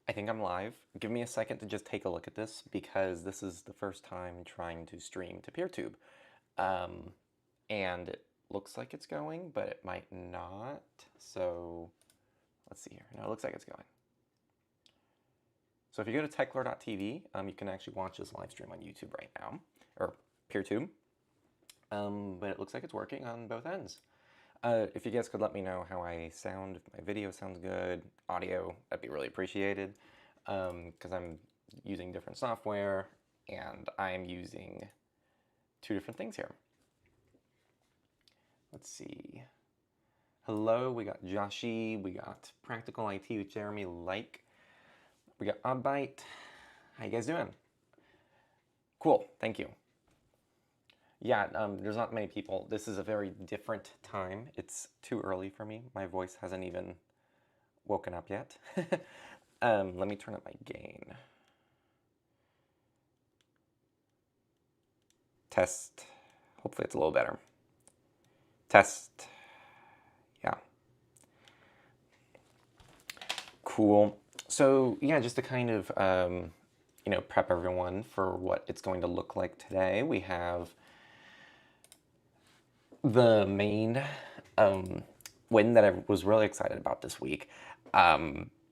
I think I'm live. Give me a second to just take a look at this because this is the first time trying to stream to PeerTube. Um, and it looks like it's going, but it might not. So let's see here. No, it looks like it's going. So if you go to techlore.tv, you can actually watch this live stream on YouTube right now, or PeerTube. But it looks like it's working on both ends. If you guys could let me know how I sound, if my video sounds good, audio, that'd be really appreciated. Because I'm using different software and I'm using two different things here. Let's see. Hello, we got Joshi, we got Practical IT with Jeremy Like, we got Oddbite. How you guys doing? Cool, thank you. Yeah, there's not many people. This is a very different time. It's too early for me. My voice hasn't even woken up yet. Let me turn up my gain. Test. Hopefully it's a little better. Test. Yeah. Cool. So yeah, just to kind of prep everyone for what it's going to look like today, we have the main win that I was really excited about this week,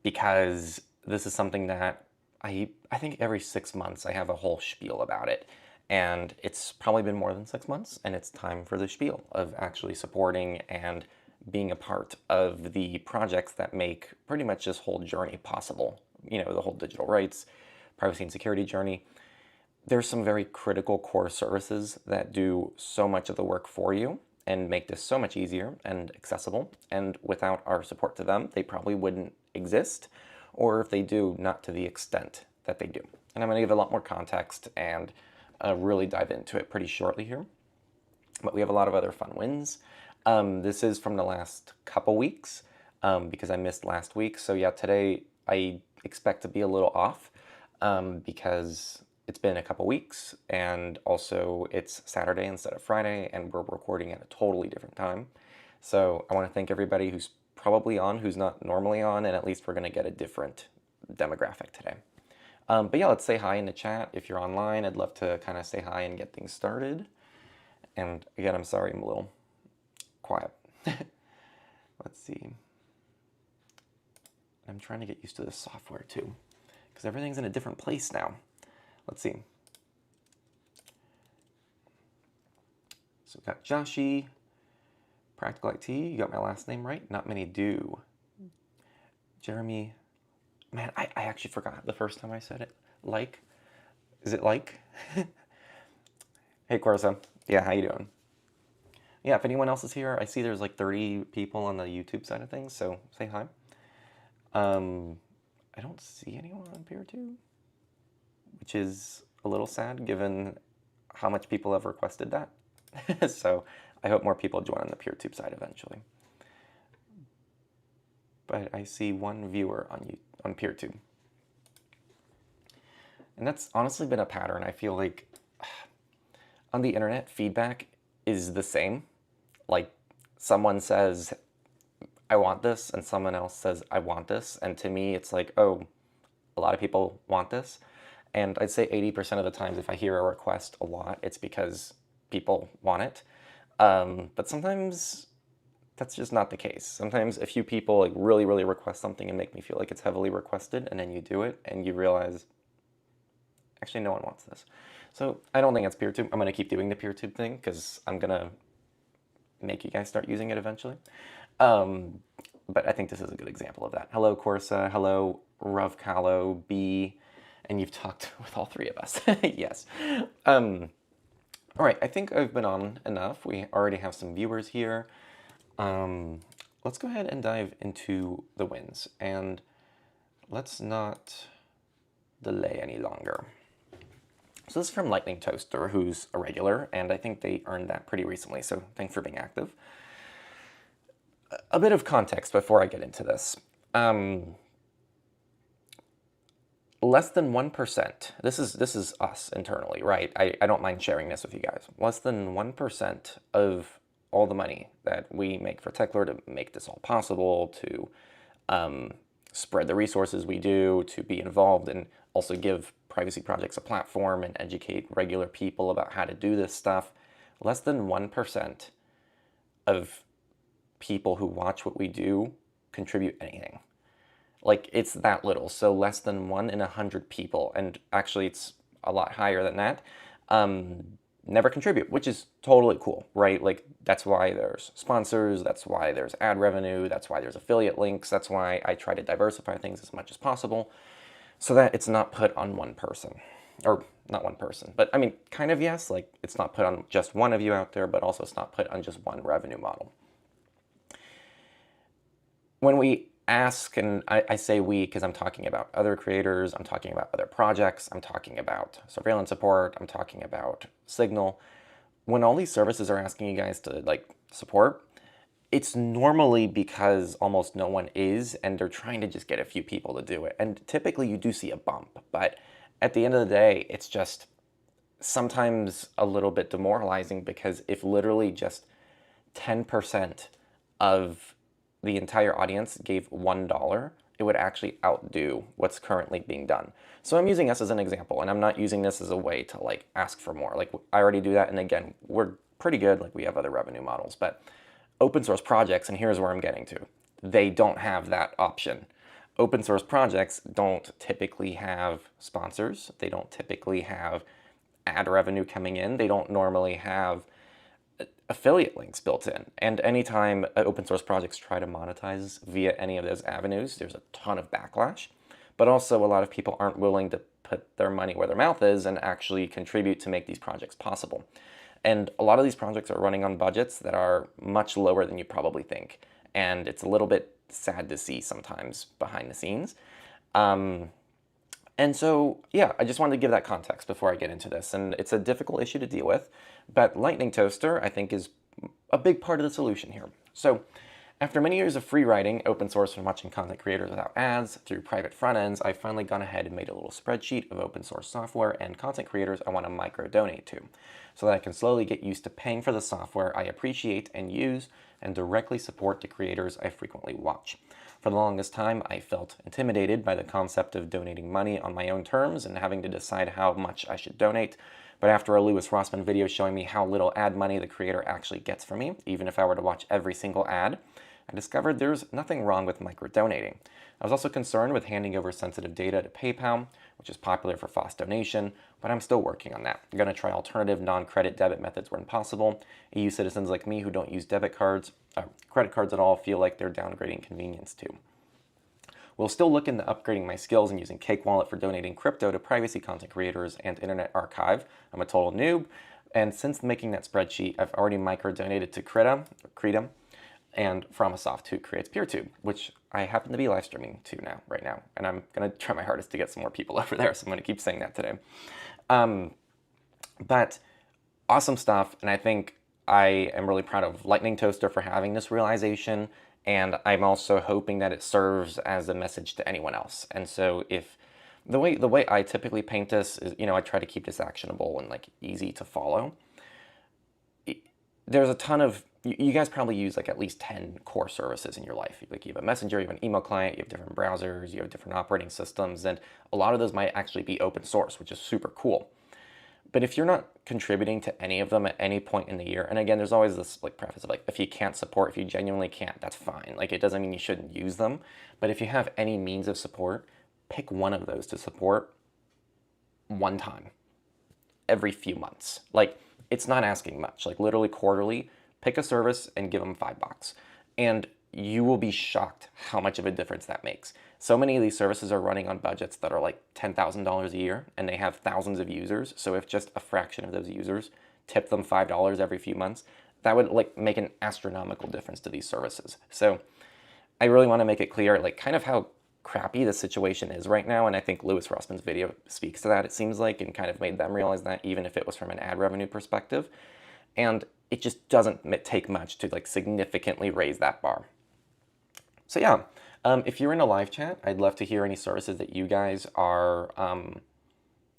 because this is something that I think every 6 months I have a whole spiel about it. And it's probably been more than 6 months, and it's time for the spiel of actually supporting and being a part of the projects that make pretty much this whole journey possible. You know, the whole digital rights, privacy and security journey. There's some very critical core services that do so much of the work for you and make this so much easier and accessible. And without our support to them, they probably wouldn't exist, or if they do, not to the extent that they do. And I'm going to give a lot more context and really dive into it pretty shortly here. But we have a lot of other fun wins. This is from the last couple weeks because I missed last week. So yeah, today I expect to be a little off because it's been a couple weeks, and also it's Saturday instead of Friday, and we're recording at a totally different time. So I want to thank everybody who's probably on, who's not normally on, and at least we're going to get a different demographic today. But yeah, let's say hi in the chat. If you're online, I'd love to kind of say hi and get things started. And again, I'm sorry I'm a little quiet. Let's see. I'm trying to get used to the software too, because everything's in a different place now. Let's see. So we've got Joshi, Practical IT. You got my last name right? Not many do. Jeremy. Man, I actually forgot the first time I said it. Like. Is it like? Hey, Corsa. Yeah, how you doing? Yeah, if anyone else is here, I see there's like 30 people on the YouTube side of things, so say hi. I don't see anyone on PeerTube, which is a little sad given how much people have requested that. So I hope more people join on the PeerTube side eventually. But I see one viewer on PeerTube. And that's honestly been a pattern. I feel like on the internet, feedback is the same. Like someone says, I want this, and someone else says, I want this. And to me, it's like, oh, a lot of people want this. And I'd say 80% of the times if I hear a request a lot, it's because people want it. But sometimes that's just not the case. Sometimes a few people like really, really request something and make me feel like it's heavily requested, and then you do it and you realize, actually, no one wants this. So I don't think it's PeerTube. I'm going to keep doing the PeerTube thing because I'm going to make you guys start using it eventually. But I think this is a good example of that. Hello, Corsa. Hello, Ravkalo, B. And you've talked with all three of us. Yes. All right, I think I've been on enough. We already have some viewers here. Let's go ahead and dive into the wins. And let's not delay any longer. So this is from Lightning Toaster, who's a regular, and I think they earned that pretty recently, so thanks for being active. A bit of context before I get into this. Less than 1%, this is us internally, right? I don't mind sharing this with you guys. Less than 1% of all the money that we make for Techlore to make this all possible, to spread the resources we do, to be involved, and also give privacy projects a platform and educate regular people about how to do this stuff, less than 1% of people who watch what we do contribute anything. Like, it's that little. So less than 1 in 100 people, and actually it's a lot higher than that, never contribute, which is totally cool, right? Like, that's why there's sponsors, that's why there's ad revenue, that's why there's affiliate links, that's why I try to diversify things as much as possible so that it's not put on one person. Or not one person, but I mean, kind of yes, like it's not put on just one of you out there, but also it's not put on just one revenue model. When we ask, and I say we because I'm talking about other creators, I'm talking about other projects, I'm talking about surveillance support, I'm talking about Signal. When all these services are asking you guys to like support, it's normally because almost no one is, and they're trying to just get a few people to do it. And typically you do see a bump, but at the end of the day, it's just sometimes a little bit demoralizing, because if literally just 10% of the entire audience gave $1, it would actually outdo what's currently being done. So I'm using us as an example, and I'm not using this as a way to like ask for more. Like, I already do that, and again, we're pretty good, like we have other revenue models, but open source projects, and here's where I'm getting to, they don't have that option. Open source projects don't typically have sponsors, they don't typically have ad revenue coming in, they don't normally have affiliate links built in. And anytime open source projects try to monetize via any of those avenues, there's a ton of backlash. But also a lot of people aren't willing to put their money where their mouth is and actually contribute to make these projects possible. And a lot of these projects are running on budgets that are much lower than you probably think. And it's a little bit sad to see sometimes behind the scenes. And so, yeah, I just wanted to give that context before I get into this. And it's a difficult issue to deal with, but Lightning Toaster, I think, is a big part of the solution here. So after many years of free writing, open source, and watching content creators without ads through private front ends, I've finally gone ahead and made a little spreadsheet of open source software and content creators I want to micro donate to, so that I can slowly get used to paying for the software I appreciate and use, and directly support the creators I frequently watch. For the longest time, I felt intimidated by the concept of donating money on my own terms and having to decide how much I should donate. But after a Louis Rossmann video showing me how little ad money the creator actually gets from me, even if I were to watch every single ad, I discovered there's nothing wrong with micro-donating. I was also concerned with handing over sensitive data to PayPal, which is popular for fast donation, but I'm still working on that. I'm going to try alternative non-credit debit methods when possible. EU citizens like me who don't use credit cards at all feel like they're downgrading convenience too. We'll still look into upgrading my skills and using Cake Wallet for donating crypto to privacy content creators and Internet Archive. I'm a total noob, and since making that spreadsheet, I've already micro-donated to Krita, and Framasoft, who creates PeerTube, which I happen to be live streaming to right now, and I'm going to try my hardest to get some more people over there, so I'm going to keep saying that today. But awesome stuff, and I think I am really proud of Lightning Toaster for having this realization, and I'm also hoping that it serves as a message to anyone else. And so if the way I typically paint this is, I try to keep this actionable and like easy to follow. There's a ton of, you guys probably use like at least 10 core services in your life. Like, you have a messenger, you have an email client, you have different browsers, you have different operating systems, and a lot of those might actually be open source, which is super cool. But if you're not contributing to any of them at any point in the year, and again, there's always this like preface of like, if you can't support, if you genuinely can't, that's fine. Like, it doesn't mean you shouldn't use them. But if you have any means of support, pick one of those to support one time every few months. Like, it's not asking much. Like, literally quarterly, pick a service and give them $5. And you will be shocked how much of a difference that makes. So many of these services are running on budgets that are like $10,000 a year, and they have thousands of users. So if just a fraction of those users tip them $5 every few months, that would like make an astronomical difference to these services. So I really want to make it clear like kind of how crappy the situation is right now, and I think Louis Rossmann's video speaks to that, it seems like, and kind of made them realize that, even if it was from an ad revenue perspective. And it just doesn't take much to like significantly raise that bar. So yeah, if you're in a live chat, I'd love to hear any services that you guys are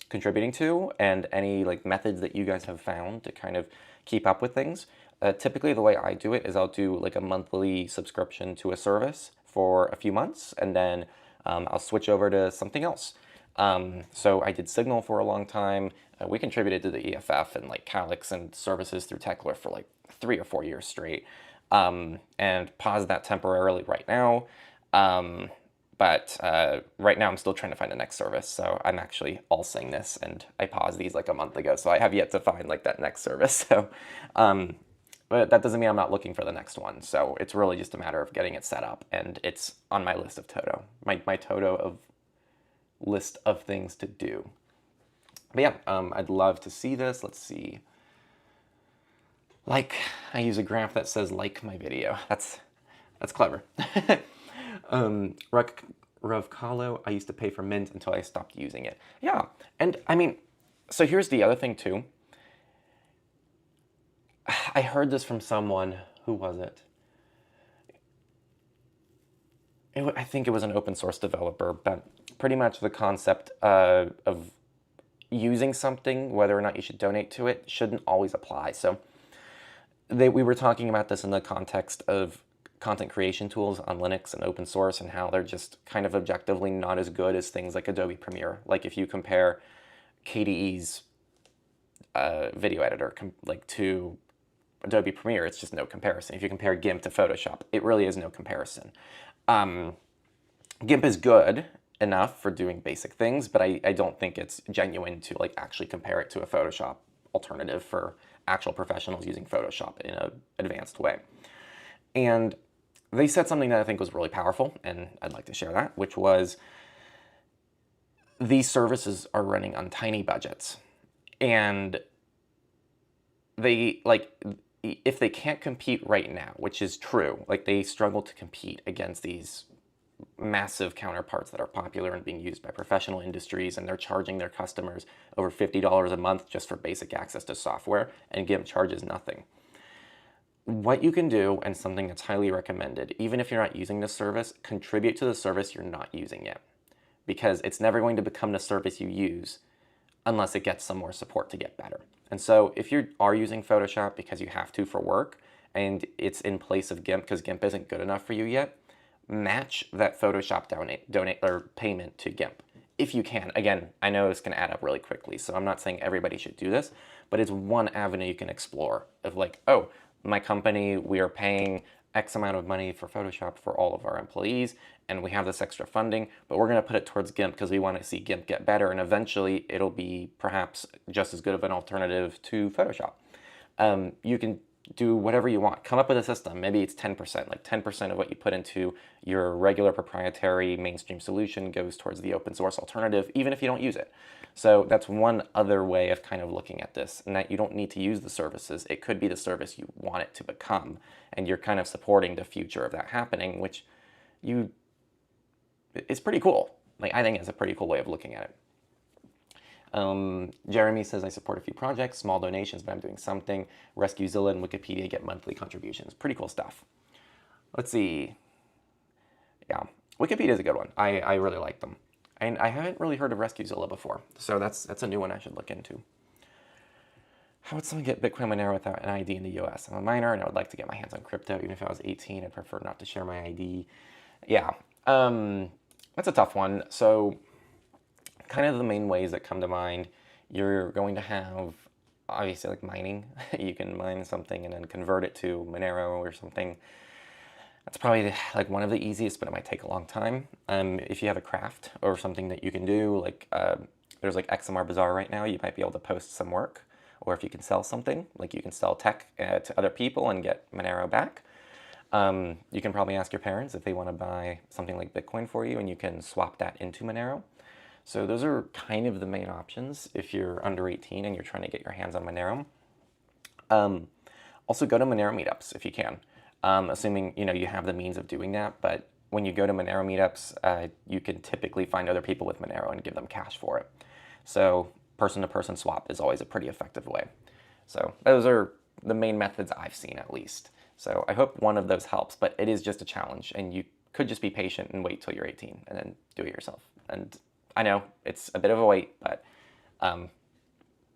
contributing to, and any like methods that you guys have found to kind of keep up with things. Typically the way I do it is I'll do like a monthly subscription to a service for a few months, and then I'll switch over to something else. So I did Signal for a long time. We contributed to the EFF and like Calyx and services through Techler for like 3 or 4 years straight, and paused that temporarily right now. But right now I'm still trying to find the next service. So I'm actually all saying this, and I paused these like a month ago. So I have yet to find like that next service. So, but that doesn't mean I'm not looking for the next one. So it's really just a matter of getting it set up, and it's on my list of Toto, my Toto of list of things to do. But yeah, I'd love to see this. Let's see. Like, I use a graph that says like my video. That's clever. Ravkalo, I used to pay for Mint until I stopped using it. Yeah, and I mean, so here's the other thing too. I heard this from someone, who was it? I think it was an open source developer, but pretty much the concept of using something, whether or not you should donate to it, shouldn't always apply. So we were talking about this in the context of content creation tools on Linux and open source, and how they're just kind of objectively not as good as things like Adobe Premiere. Like if you compare KDE's video editor like to Adobe Premiere, it's just no comparison. If you compare GIMP to Photoshop, it really is no comparison. GIMP is good enough for doing basic things, but I don't think it's genuine to like actually compare it to a Photoshop alternative for actual professionals using Photoshop in an advanced way. And they said something that I think was really powerful, and I'd like to share that, which was these services are running on tiny budgets, and they like, if they can't compete right now, which is true, like they struggle to compete against these massive counterparts that are popular and being used by professional industries, and they're charging their customers over $50 a month just for basic access to software, and GIMP charges nothing. What you can do, and something that's highly recommended, even if you're not using this service, contribute to the service you're not using yet, because it's never going to become the service you use unless it gets some more support to get better. And so if you are using Photoshop because you have to for work, and it's in place of GIMP because GIMP isn't good enough for you yet, match that Photoshop donate or payment to GIMP if you can. Again, I know it's going to add up really quickly, so I'm not saying everybody should do this, but it's one avenue you can explore of like, oh, my company, we are paying X amount of money for Photoshop for all of our employees, and we have this extra funding, but we're going to put it towards GIMP because we want to see GIMP get better, and eventually it'll be perhaps just as good of an alternative to Photoshop. You can do whatever you want. Come up with a system. Maybe it's 10%. Like 10% of what you put into your regular proprietary mainstream solution goes towards the open source alternative, even if you don't use it. So that's one other way of kind of looking at this, and that you don't need to use the services. It could be the service you want it to become, and you're kind of supporting the future of that happening, which it's pretty cool. Like, I think it's a pretty cool way of looking at it. Jeremy says, I support a few projects, small donations, but I'm doing something. RescueZilla and Wikipedia get monthly contributions. Pretty cool stuff. Let's see. Yeah, Wikipedia is a good one. I really like them. And I haven't really heard of RescueZilla before, so that's a new one I should look into. How would someone get Bitcoin Monero without an ID in the US? I'm a minor and I would like to get my hands on crypto. Even if I was 18, I'd prefer not to share my ID. Yeah, that's a tough one. So kind of the main ways that come to mind, you're going to have, obviously, like mining. You can mine something and then convert it to Monero or something. That's probably like one of the easiest, but it might take a long time. If you have a craft or something that you can do, like there's like XMR Bazaar right now, you might be able to post some work. Or if you can sell something, like you can sell tech to other people and get Monero back. You can probably ask your parents if they want to buy something like Bitcoin for you, and you can swap that into Monero. So those are kind of the main options if you're under 18 and you're trying to get your hands on Monero. Also go to Monero meetups if you can, assuming you have the means of doing that. But when you go to Monero meetups, you can typically find other people with Monero and give them cash for it. So person-to-person swap is always a pretty effective way. So those are the main methods I've seen, at least. So I hope one of those helps, but it is just a challenge, and you could just be patient and wait till you're 18 and then do it yourself. And I know it's a bit of a wait, but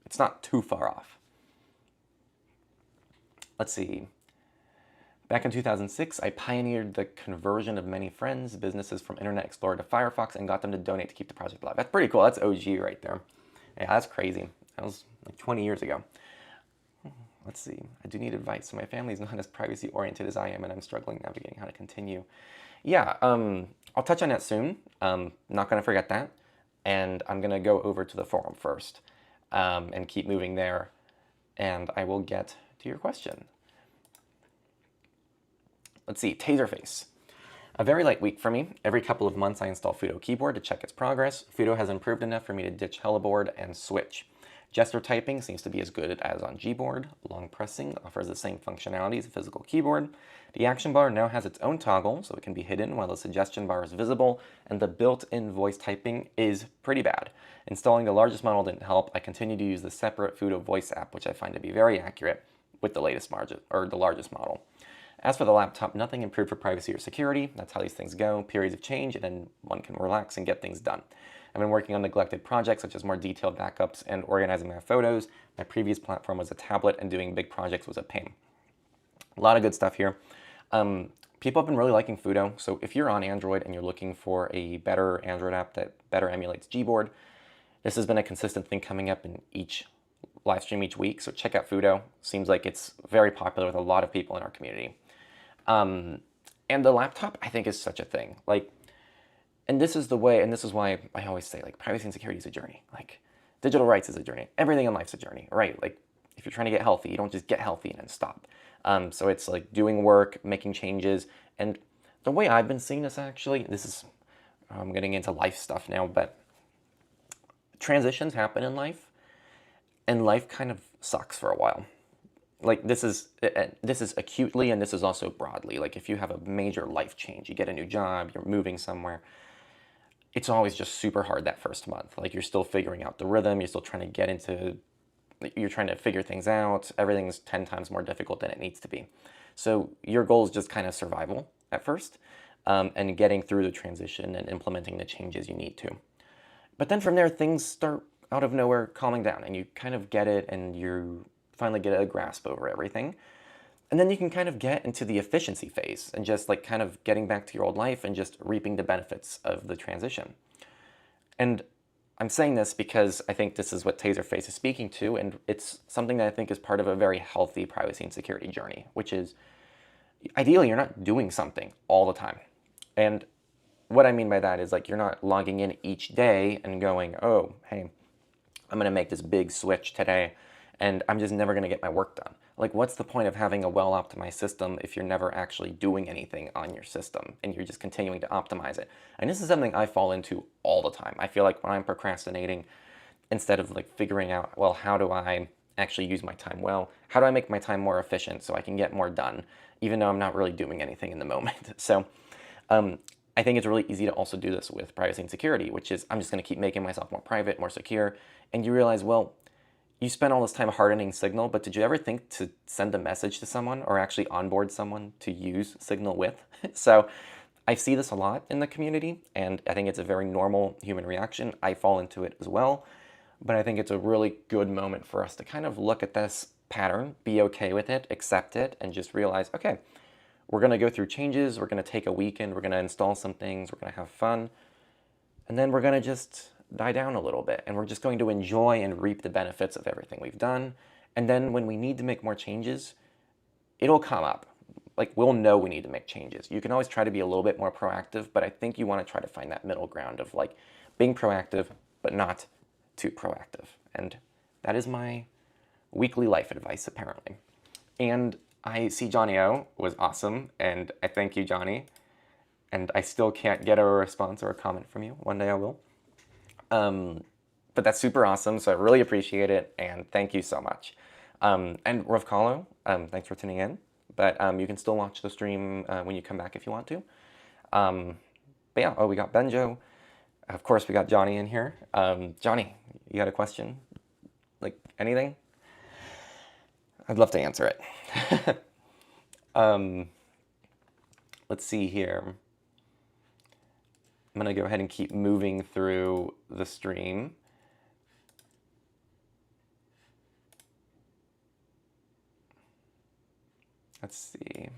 it's not too far off. Let's see. Back in 2006, I pioneered the conversion of many friends, businesses from Internet Explorer to Firefox and got them to donate to keep the project alive. That's pretty cool. That's OG right there. Yeah, that's crazy. That was like 20 years ago. Let's see. I do need advice. So my family is not as privacy oriented as I am, and I'm struggling navigating how to continue. Yeah, I'll touch on that soon. Not going to forget that. And I'm going to go over to the forum first and keep moving there. And I will get to your question. Let's see, Taserface. A very light week for me. Every couple of months I install Fudo Keyboard to check its progress. Fudo has improved enough for me to ditch Helloboard and switch. Gesture typing seems to be as good as on Gboard. Long pressing offers the same functionality as a physical keyboard. The action bar now has its own toggle, so it can be hidden while the suggestion bar is visible, and the built-in voice typing is pretty bad. Installing the largest model didn't help. I continue to use the separate Fudo voice app, which I find to be very accurate with the latest margin, or the largest model. As for the laptop, nothing improved for privacy or security. That's how these things go. Periods of change, and then one can relax and get things done. I've been working on neglected projects, such as more detailed backups and organizing my photos. My previous platform was a tablet, and doing big projects was a pain. A lot of good stuff here. People have been really liking Fudo, so if you're on Android and you're looking for a better Android app that better emulates Gboard, this has been a consistent thing coming up in each live stream each week, so check out Fudo. Seems like it's very popular with a lot of people in our community. And the laptop, I think, is such a thing. Like, and this is the way, and this is why I always say, like, privacy and security is a journey. Like, digital rights is a journey. Everything in life's a journey, right? Like, if you're trying to get healthy, you don't just get healthy and then stop. So it's like doing work, making changes, and the way I've been seeing this, actually, this is, I'm getting into life stuff now, but transitions happen in life, and life kind of sucks for a while. Like, this is acutely, and this is also broadly. Like, if you have a major life change, you get a new job, you're moving somewhere, it's always just super hard that first month. Like, you're still figuring out the rhythm, you're still trying to get into, you're trying to figure things out, everything's 10 times more difficult than it needs to be. So your goal is just kind of survival at first, and getting through the transition and implementing the changes you need to. But then from there, things start out of nowhere calming down, and you kind of get it, and you finally get a grasp over everything. And then you can kind of get into the efficiency phase and just like kind of getting back to your old life and just reaping the benefits of the transition. And I'm saying this because I think this is what Taserface is speaking to, and it's something that I think is part of a very healthy privacy and security journey, which is ideally you're not doing something all the time. And what I mean by that is, like, you're not logging in each day and going, oh, hey, I'm going to make this big switch today, and I'm just never going to get my work done. Like, what's the point of having a well-optimized system if you're never actually doing anything on your system and you're just continuing to optimize it? And this is something I fall into all the time. I feel like when I'm procrastinating, instead of like figuring out, well, how do I actually use my time well? How do I make my time more efficient so I can get more done, even though I'm not really doing anything in the moment? So I think it's really easy to also do this with privacy and security, which is I'm just going to keep making myself more private, more secure. And you realize, well, you spent all this time hardening Signal, but did you ever think to send a message to someone or actually onboard someone to use Signal with? So I see this a lot in the community, and I think it's a very normal human reaction. I fall into it as well, but I think it's a really good moment for us to kind of look at this pattern, be okay with it, accept it, and just realize, okay, we're going to go through changes, we're going to take a weekend, we're going to install some things, we're going to have fun, and then we're going to just die down a little bit, and we're just going to enjoy and reap the benefits of everything we've done. And then when we need to make more changes, it'll come up. Like, we'll know we need to make changes. You can always try to be a little bit more proactive, but I think you want to try to find that middle ground of like being proactive, but not too proactive. And that is my weekly life advice, apparently. And I see Johnny O was awesome, and I thank you, Johnny. And I still can't get a response or a comment from you. One day I will. But that's super awesome, so I really appreciate it, and thank you so much. And Rovkalo, thanks for tuning in, but you can still watch the stream when you come back if you want to. But yeah, oh, we got Benjo. Of course, we got Johnny in here. Johnny, you got a question? Like, anything? I'd love to answer it. Let's see here. I'm going to go ahead and keep moving through the stream. Let's see.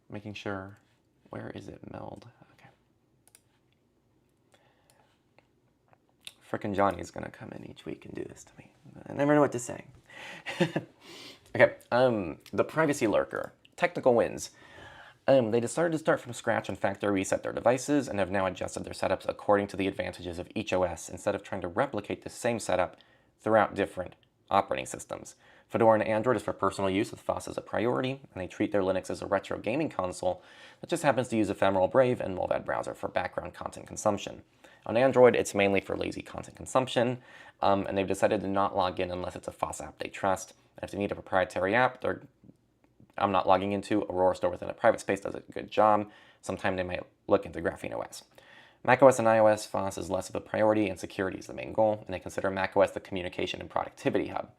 making sure, where is it, meld? Okay. Frickin' Johnny's gonna come in each week and do this to me. I never know what to say. Okay, the privacy lurker. Technical wins. They decided to start from scratch and factory reset their devices and have now adjusted their setups according to the advantages of each OS instead of trying to replicate the same setup throughout different operating systems. Fedora and Android is for personal use with FOSS as a priority, and they treat their Linux as a retro gaming console that just happens to use Ephemeral Brave and Mullvad Browser for background content consumption. On Android, it's mainly for lazy content consumption, and they've decided to not log in unless it's a FOSS app they trust. And if they need a proprietary app, I'm not logging into. Aurora Store within a private space does a good job. Sometime they might look into Graphene OS. macOS and iOS, FOSS is less of a priority and security is the main goal, and they consider macOS the communication and productivity hub.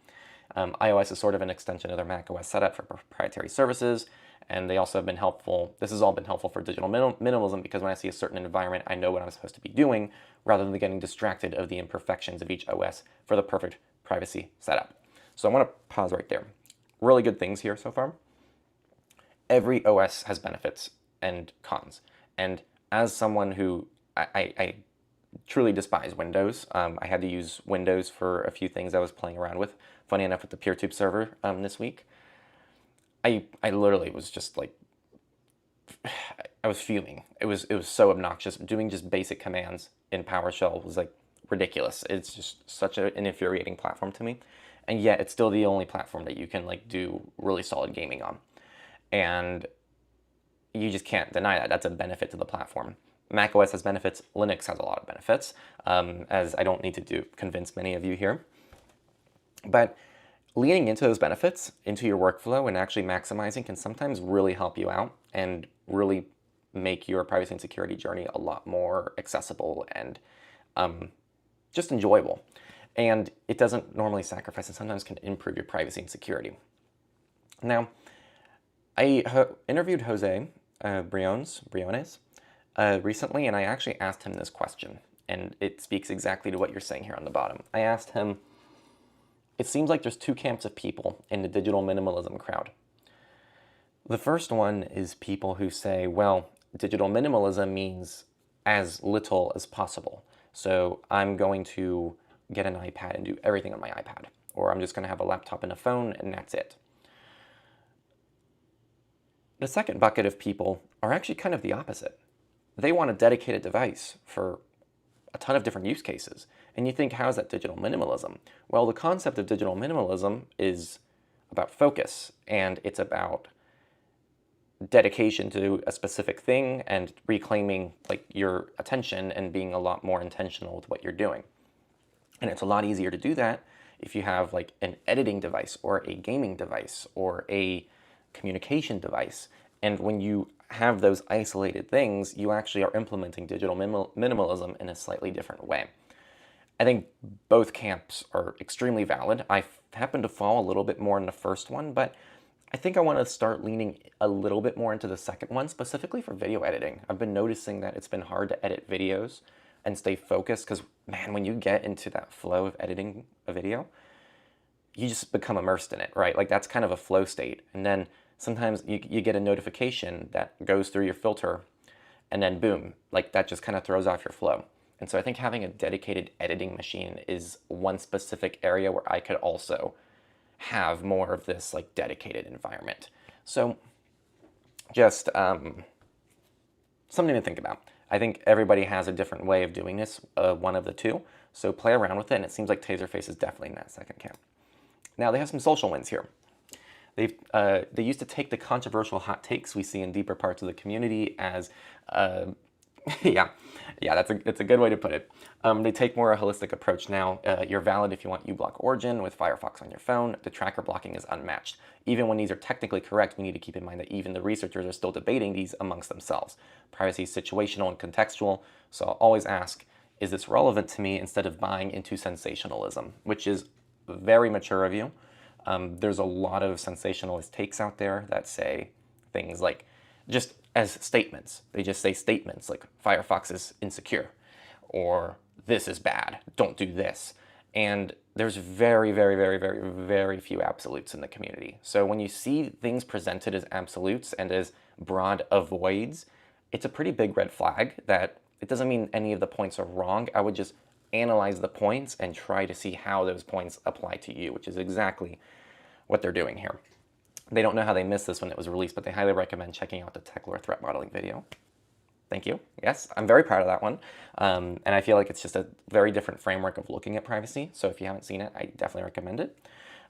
iOS is sort of an extension of their macOS setup for proprietary services, and they also have been helpful. This has all been helpful for digital minimalism because when I see a certain environment, I know what I'm supposed to be doing rather than getting distracted of the imperfections of each OS for the perfect privacy setup. So I want to pause right there. Really good things here so far. Every OS has benefits and cons. And as someone who, I truly despise Windows. I had to use Windows for a few things I was playing around with. Funny enough, with the PeerTube server this week. I literally was just like, I was fuming. It was so obnoxious. Doing just basic commands in PowerShell was like ridiculous. It's just such an infuriating platform to me. And yet it's still the only platform that you can like do really solid gaming on. And you just can't deny that. That's a benefit to the platform. macOS has benefits. Linux has a lot of benefits, as I don't need to convince many of you here. But leaning into those benefits, into your workflow, and actually maximizing can sometimes really help you out and really make your privacy and security journey a lot more accessible and just enjoyable. And it doesn't normally sacrifice and sometimes can improve your privacy and security. Now, I interviewed Jose Briones recently, and I actually asked him this question, and it speaks exactly to what you're saying here on the bottom. I asked him, it seems like there's two camps of people in the digital minimalism crowd. The first one is people who say, well, digital minimalism means as little as possible. So I'm going to get an iPad and do everything on my iPad, or I'm just going to have a laptop and a phone, and that's it. The second bucket of people are actually kind of the opposite. They want a dedicated device for a ton of different use cases. And you think, how is that digital minimalism? Well, the concept of digital minimalism is about focus, and it's about dedication to a specific thing and reclaiming like your attention and being a lot more intentional with what you're doing. And it's a lot easier to do that if you have like an editing device or a gaming device or a communication device. And when you have those isolated things, you actually are implementing digital minimalism in a slightly different way. I think both camps are extremely valid. I happen to fall a little bit more in the first one, but I think I want to start leaning a little bit more into the second one, specifically for video editing. I've been noticing that it's been hard to edit videos and stay focused because, man, when you get into that flow of editing a video, you just become immersed in it, right? Like that's kind of a flow state. And then sometimes you get a notification that goes through your filter and then boom, like that just kind of throws off your flow. And so I think having a dedicated editing machine is one specific area where I could also have more of this like dedicated environment. So just something to think about. I think everybody has a different way of doing this, one of the two. So play around with it, and it seems like Taserface is definitely in that second camp. Now they have some social wins here. They used to take the controversial hot takes we see in deeper parts of the community as, yeah, that's a good way to put it. They take more a holistic approach now. You're valid if you want uBlock Origin with Firefox on your phone. The tracker blocking is unmatched. Even when these are technically correct, we need to keep in mind that even the researchers are still debating these amongst themselves. Privacy is situational and contextual, so I'll always ask, is this relevant to me instead of buying into sensationalism, which is very mature of you. There's a lot of sensationalist takes out there that say things like, just as statements. They just say statements like Firefox is insecure or this is bad, don't do this. And there's very, very, very, very, very few absolutes in the community. So when you see things presented as absolutes and as broad avoids, it's a pretty big red flag that it doesn't mean any of the points are wrong. I would just analyze the points and try to see how those points apply to you, which is exactly what they're doing here. They don't know how they missed this when it was released, but they highly recommend checking out the Techlore threat modeling video. Thank you. Yes, I'm very proud of that one. And I feel like it's just a very different framework of looking at privacy. So if you haven't seen it, I definitely recommend it.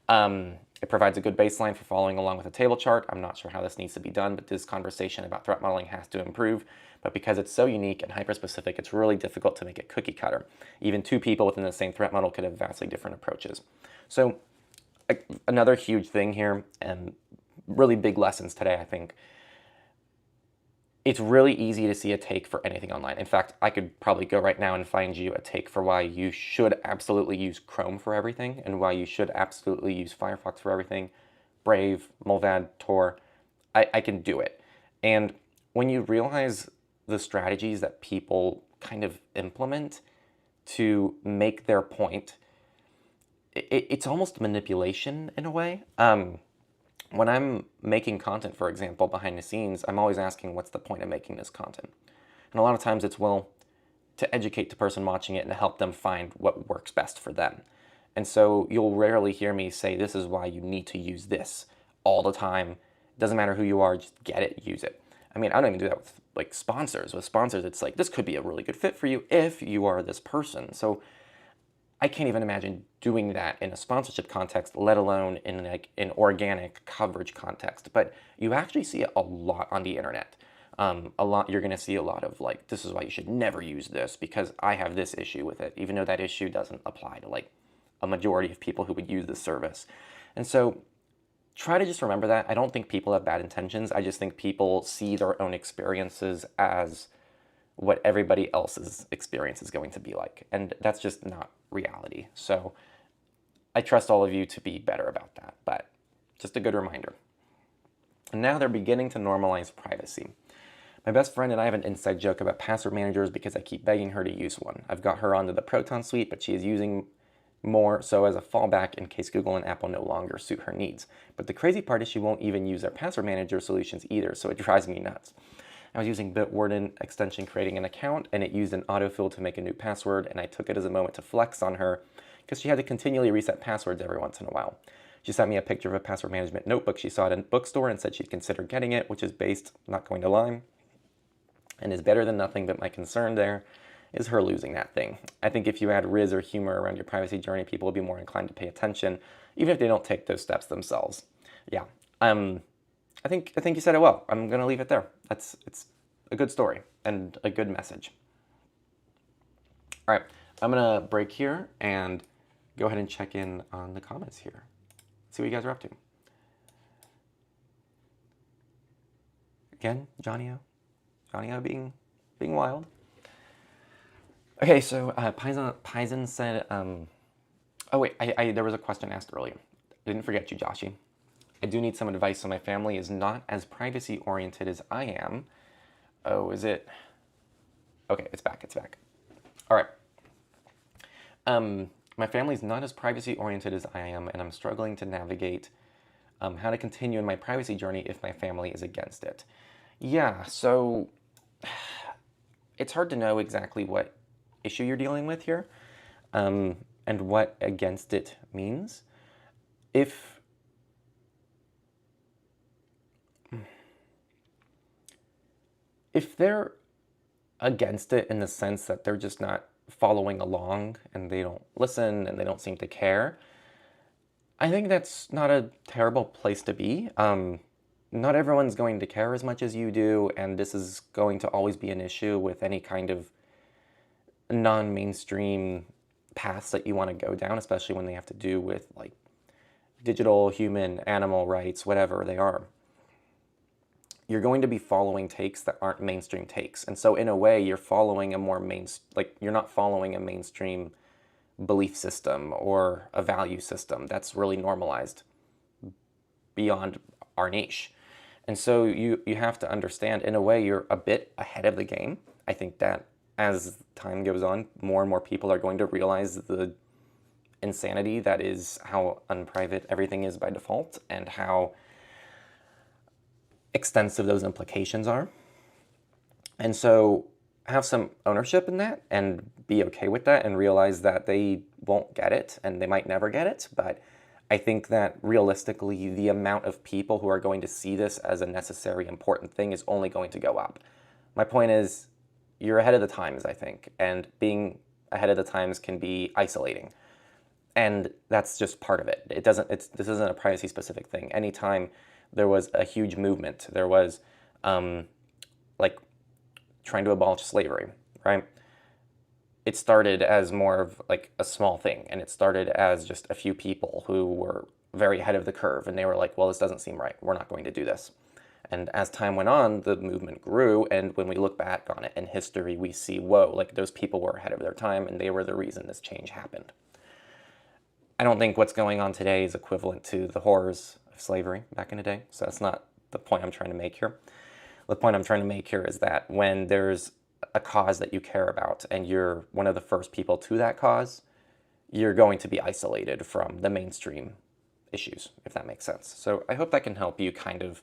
It provides a good baseline for following along with a table chart. I'm not sure how this needs to be done, but this conversation about threat modeling has to improve. But because it's so unique and hyper-specific, it's really difficult to make it cookie cutter. Even two people within the same threat model could have vastly different approaches. So another huge thing here, and really big lessons today, I think. It's really easy to see a take for anything online. In fact, I could probably go right now and find you a take for why you should absolutely use Chrome for everything and why you should absolutely use Firefox for everything, Brave, Mullvad, Tor. I can do it. And when you realize the strategies that people kind of implement to make their point, it's almost manipulation in a way. When I'm making content, for example, behind the scenes, I'm always asking, what's the point of making this content? And a lot of times it's, well, to educate the person watching it and to help them find what works best for them. And so you'll rarely hear me say, this is why you need to use this all the time. Doesn't matter who you are, just get it, use it. I mean, I don't even do that with like sponsors. With sponsors, it's like, this could be a really good fit for you if you are this person. So I can't even imagine doing that in a sponsorship context, let alone in like an organic coverage context. But you actually see it a lot on the internet. You're going to see a lot of like, this is why you should never use this because I have this issue with it, even though that issue doesn't apply to like a majority of people who would use this service. And so try to just remember that. I don't think people have bad intentions. I just think people see their own experiences as what everybody else's experience is going to be like. And that's just not reality. So I trust all of you to be better about that, but just a good reminder. And now they're beginning to normalize privacy. My best friend and I have an inside joke about password managers because I keep begging her to use one. I've got her onto the Proton Suite, but she is using more so as a fallback in case Google and Apple no longer suit her needs. But the crazy part is she won't even use their password manager solutions either, so it drives me nuts. I was using Bitwarden extension creating an account, and it used an autofill to make a new password, and I took it as a moment to flex on her because she had to continually reset passwords every once in a while. She sent me a picture of a password management notebook she saw at a bookstore and said she'd consider getting it, which is based, not going to lie, and is better than nothing, but my concern there is her losing that thing. I think if you add riz or humor around your privacy journey, people will be more inclined to pay attention, even if they don't take those steps themselves. Yeah, I think you said it well. I'm gonna leave it there. It's a good story and a good message. All right, I'm gonna break here and go ahead and check in on the comments here. See what you guys are up to. Again, Johnny O being wild. Okay, so Paisan said, oh wait, there was a question asked earlier. I didn't forget you, Joshi. I do need some advice so my family is not as privacy oriented as I am. Oh, is it? Okay, it's back. All right. My family's not as privacy oriented as I am, and I'm struggling to navigate how to continue in my privacy journey if my family is against it. Yeah, so it's hard to know exactly what issue you're dealing with here and what against it means. If they're against it in the sense that they're just not following along and they don't listen and they don't seem to care, I think that's not a terrible place to be. Not everyone's going to care as much as you do, and this is going to always be an issue with any kind of non-mainstream paths that you want to go down, especially when they have to do with like digital, human, animal rights, whatever they are. You're going to be following takes that aren't mainstream takes. And so in a way, you're following a more you're not following a mainstream belief system or a value system that's really normalized beyond our niche. And so you have to understand, in a way, you're a bit ahead of the game. I think that as time goes on, more and more people are going to realize the insanity that is how unprivate everything is by default and how extensive those implications are. And so have some ownership in that and be okay with that and realize that they won't get it and they might never get it. But I think that realistically, the amount of people who are going to see this as a necessary, important thing is only going to go up. My point is, you're ahead of the times, I think, and being ahead of the times can be isolating. And that's just part of it. This isn't a privacy specific thing. Anytime there was a huge movement, there was like trying to abolish slavery, right? It started as more of like a small thing, and it started as just a few people who were very ahead of the curve, and they were like, well, this doesn't seem right. We're not going to do this. And as time went on, the movement grew, and when we look back on it in history, we see, whoa, like those people were ahead of their time, and they were the reason this change happened. I don't think what's going on today is equivalent to the horrors of slavery back in the day, so that's not the point I'm trying to make here. The point I'm trying to make here is that when there's a cause that you care about and you're one of the first people to that cause, you're going to be isolated from the mainstream issues, if that makes sense. So I hope that can help you kind of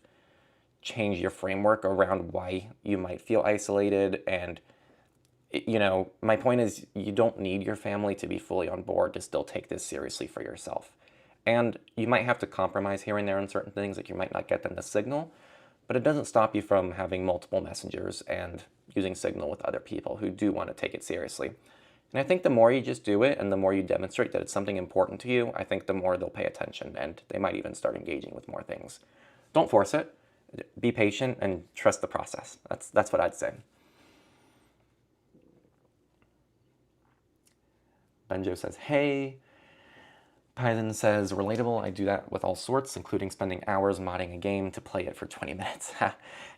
change your framework around why you might feel isolated. And, you know, my point is you don't need your family to be fully on board to still take this seriously for yourself. And you might have to compromise here and there on certain things, like you might not get them to Signal, but it doesn't stop you from having multiple messengers and using Signal with other people who do want to take it seriously. And I think the more you just do it and the more you demonstrate that it's something important to you, I think the more they'll pay attention and they might even start engaging with more things. Don't force it. Be patient and trust the process. That's what I'd say. Benjo says, hey. Python says, relatable, I do that with all sorts, including spending hours modding a game to play it for 20 minutes.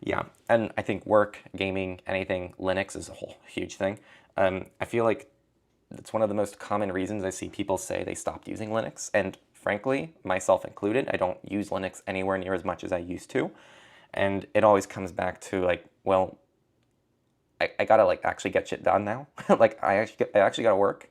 Yeah, and I think work, gaming, anything, Linux is a whole huge thing. I feel like it's one of the most common reasons I see people say they stopped using Linux, and frankly, myself included, I don't use Linux anywhere near as much as I used to. And it always comes back to like, well, I gotta like actually get shit done now. Like I actually gotta work.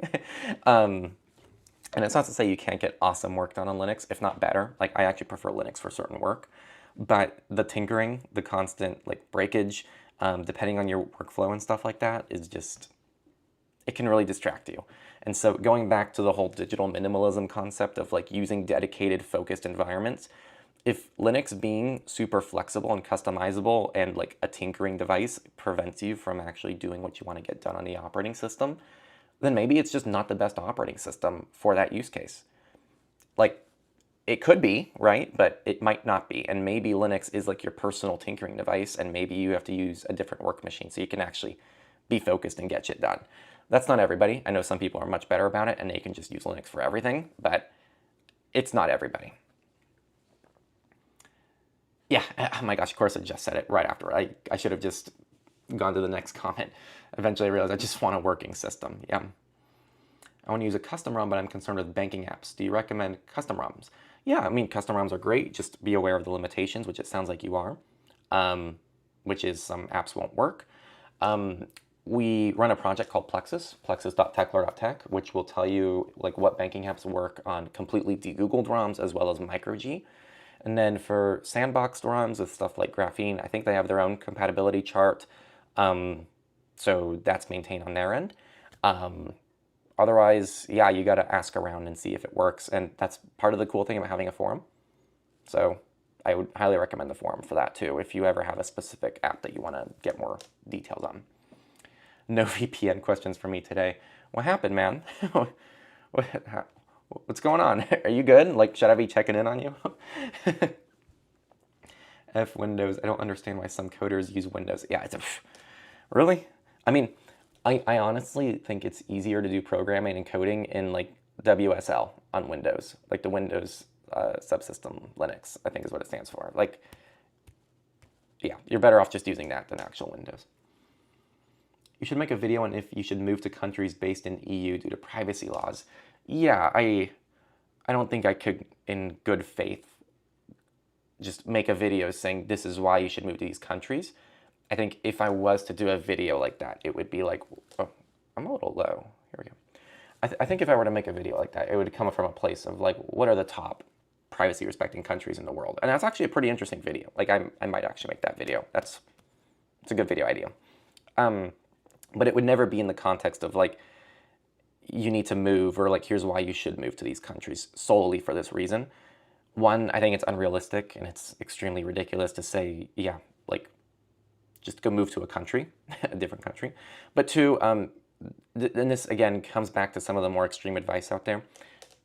And it's not to say you can't get awesome work done on Linux, if not better. Like I actually prefer Linux for certain work, but the tinkering, the constant like breakage, depending on your workflow and stuff like that is just, it can really distract you. And so going back to the whole digital minimalism concept of like using dedicated focused environments, if Linux being super flexible and customizable and like a tinkering device prevents you from actually doing what you want to get done on the operating system, then maybe it's just not the best operating system for that use case. Like, it could be, right? But it might not be. And maybe Linux is like your personal tinkering device, and maybe you have to use a different work machine so you can actually be focused and get shit done. That's not everybody. I know some people are much better about it, and they can just use Linux for everything, but it's not everybody. Yeah, oh my gosh, of course I just said it right after. I should have just gone to the next comment. Eventually I realized I just want a working system. Yeah. I want to use a custom ROM, but I'm concerned with banking apps. Do you recommend custom ROMs? Yeah, I mean, custom ROMs are great. Just be aware of the limitations, which it sounds like you are, which is some apps won't work. We run a project called Plexus, plexus.techlore.tech, which will tell you like what banking apps work on completely de-Googled ROMs as well as micro-G. And then for sandboxed ROMs with stuff like Graphene, I think they have their own compatibility chart. So that's maintained on their end. Otherwise, yeah, you got to ask around and see if it works. And that's part of the cool thing about having a forum. So I would highly recommend the forum for that too, if you ever have a specific app that you want to get more details on. No VPN questions for me today. What happened, man? What's going on? Are you good? Like, should I be checking in on you? F Windows. I don't understand why some coders use Windows. Yeah, really? I mean, I honestly think it's easier to do programming and coding in like WSL on Windows, like the Windows subsystem Linux, I think is what it stands for. Like, yeah, you're better off just using that than actual Windows. You should make a video on if you should move to countries based in EU due to privacy laws. Yeah, I don't think I could, in good faith, just make a video saying this is why you should move to these countries. I think if I was to do a video like that, it would be like, oh, I'm a little low. Here we go. I think if I were to make a video like that, it would come from a place of like, what are the top privacy respecting countries in the world? And that's actually a pretty interesting video. Like I might actually make that video. It's a good video idea. But it would never be in the context of like, you need to move, or like, here's why you should move to these countries solely for this reason. One, I think it's unrealistic and it's extremely ridiculous to say, yeah, like, just go move to a country, a different country. But two, and this again comes back to some of the more extreme advice out there.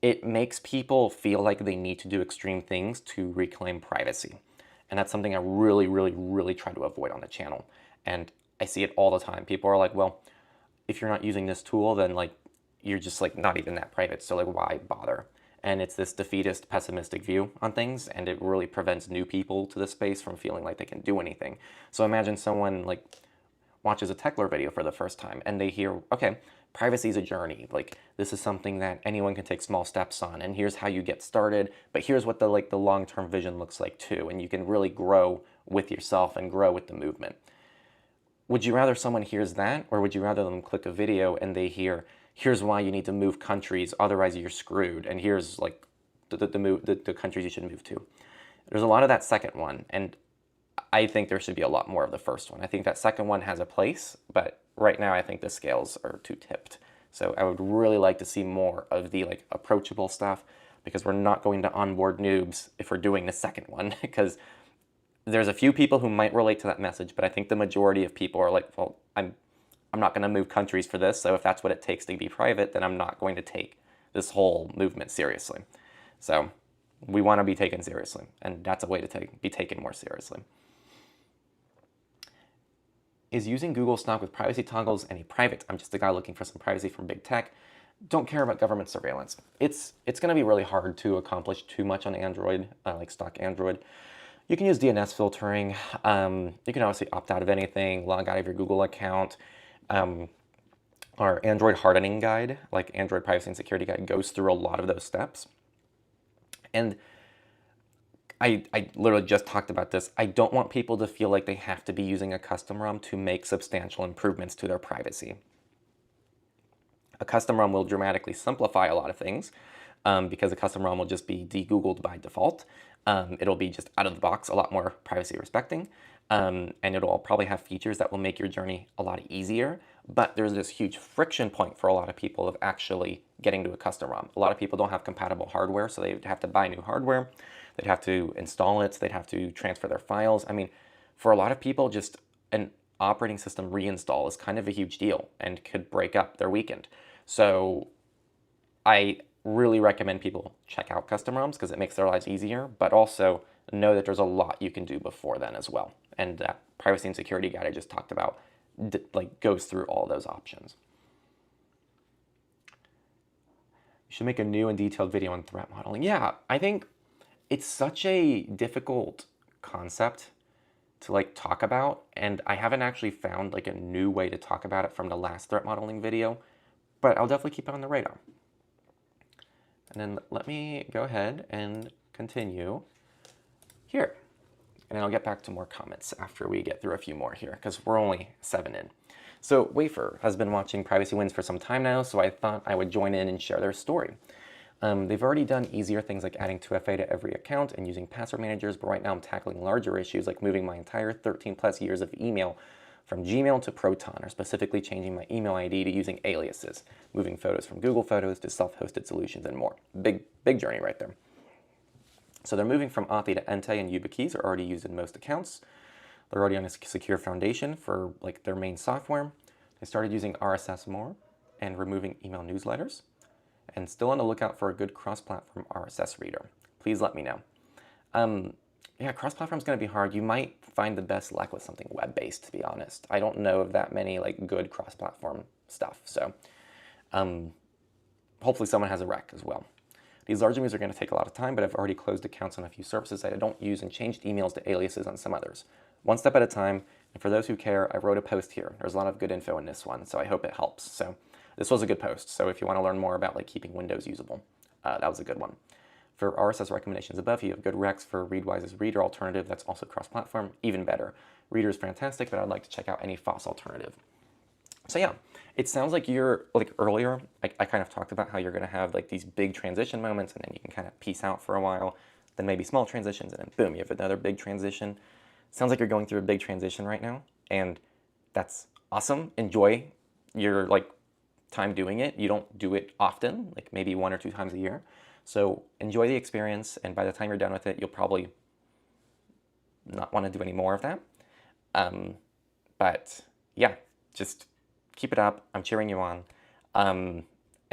It makes people feel like they need to do extreme things to reclaim privacy. And that's something I really, really, really try to avoid on the channel. And I see it all the time. People are like, well, if you're not using this tool, then like, you're just like not even that private. So like, why bother? And it's this defeatist, pessimistic view on things, and it really prevents new people to the space from feeling like they can do anything. So imagine someone like watches a Techlore video for the first time and they hear, okay, privacy is a journey. Like, this is something that anyone can take small steps on, and here's how you get started, but here's what the long-term vision looks like too, and you can really grow with yourself and grow with the movement. Would you rather someone hears that, or would you rather them click a video and they hear, here's why you need to move countries, otherwise you're screwed, and here's like the countries you should move to? There's a lot of that second one, and I think there should be a lot more of the first one. I think that second one has a place, but right now I think the scales are too tipped. So I would really like to see more of the like approachable stuff, because we're not going to onboard noobs if we're doing the second one, because there's a few people who might relate to that message, but I think the majority of people are like, well, I'm not going to move countries for this, so if that's what it takes to be private, then I'm not going to take this whole movement seriously. So we want to be taken seriously, and that's a way to be taken more seriously. Is using Google Stock with privacy toggles any private? I'm just a guy looking for some privacy from big tech. Don't care about government surveillance. It's going to be really hard to accomplish too much on Android, like stock Android. You can use DNS filtering. You can obviously opt out of anything, log out of your Google account. Our Android hardening guide, like Android privacy and security guide, goes through a lot of those steps. And I literally just talked about this. I don't want people to feel like they have to be using a custom ROM to make substantial improvements to their privacy. A custom ROM will dramatically simplify a lot of things, because a custom ROM will just be de-Googled by default. It'll be just out of the box a lot more privacy respecting, and it'll probably have features that will make your journey a lot easier. But there's this huge friction point for a lot of people of actually getting to a custom ROM. A lot of people don't have compatible hardware, so they'd have to buy new hardware. They'd have to install it. They'd have to transfer their files. I mean, for a lot of people, just an operating system reinstall is kind of a huge deal and could break up their weekend. So I really recommend people check out custom ROMs because it makes their lives easier, but also know that there's a lot you can do before then as well. And that privacy and security guide I just talked about like goes through all those options. You should make a new and detailed video on threat modeling. Yeah, I think it's such a difficult concept to like talk about, and I haven't actually found like a new way to talk about it from the last threat modeling video, but I'll definitely keep it on the radar. And then let me go ahead and continue here. And I'll get back to more comments after we get through a few more here, because we're only 7 in. So Wafer has been watching Privacy Wins for some time now, so I thought I would join in and share their story. They've already done easier things like adding 2FA to every account and using password managers, but right now I'm tackling larger issues like moving my entire 13 plus years of email from Gmail to Proton, or specifically changing my email ID to using aliases, moving photos from Google Photos to self-hosted solutions and more. Big journey right there. So they're moving from Authy to Entei, and YubiKeys are already used in most accounts. They're already on a secure foundation for like their main software. They started using RSS more and removing email newsletters, and still on the lookout for a good cross-platform RSS reader. Please let me know. Yeah, cross-platform is going to be hard. You might find the best luck with something web-based, to be honest. I don't know of that many like good cross-platform stuff. So hopefully someone has a rec as well. These larger moves are going to take a lot of time, but I've already closed accounts on a few services that I don't use and changed emails to aliases on some others. One step at a time, and for those who care, I wrote a post here. There's a lot of good info in this one, so I hope it helps. So this was a good post, so if you want to learn more about like keeping Windows usable, that was a good one. For RSS recommendations above, you have good recs for Readwise's Reader alternative that's also cross-platform, even better. Reader is fantastic, but I'd like to check out any FOSS alternative. So yeah, it sounds like you're like earlier, I kind of talked about how you're gonna have like these big transition moments and then you can kind of peace out for a while, then maybe small transitions and then boom, you have another big transition. Sounds like you're going through a big transition right now, and that's awesome. Enjoy your like time doing it. You don't do it often, like maybe 1 or 2 times a year. So enjoy the experience, and by the time you're done with it, you'll probably not want to do any more of that. Um, but yeah, just keep it up. I'm cheering you on. And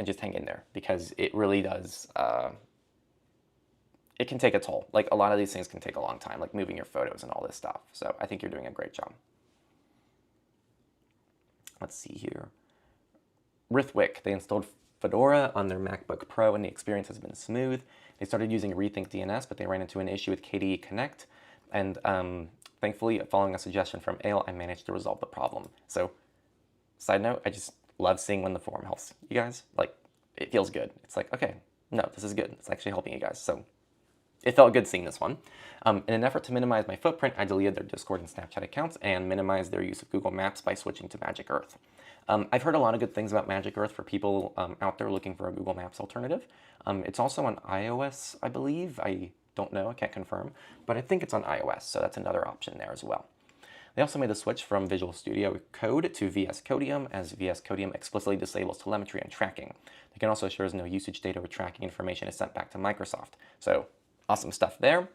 just hang in there because it really does. It can take a toll. Like a lot of these things can take a long time, like moving your photos and all this stuff. So I think you're doing a great job. Let's see here. Rithwick, they installed Fedora on their MacBook Pro and the experience has been smooth. They started using Rethink DNS, but they ran into an issue with KDE Connect. And thankfully, following a suggestion from Ale, I managed to resolve the problem. So, side note, I just love seeing when the forum helps you guys. Like, it feels good. It's like, okay, no, this is good. It's actually helping you guys. So, it felt good seeing this one. In an effort to minimize my footprint, I deleted their Discord and Snapchat accounts and minimized their use of Google Maps by switching to Magic Earth. I've heard a lot of good things about Magic Earth for people out there looking for a Google Maps alternative. It's also on iOS, I believe. I don't know, I can't confirm, but I think it's on iOS, so that's another option there as well. They also made the switch from Visual Studio Code to VS Codium, as VS Codium explicitly disables telemetry and tracking. They can also assure no usage data or tracking information is sent back to Microsoft. So awesome stuff there.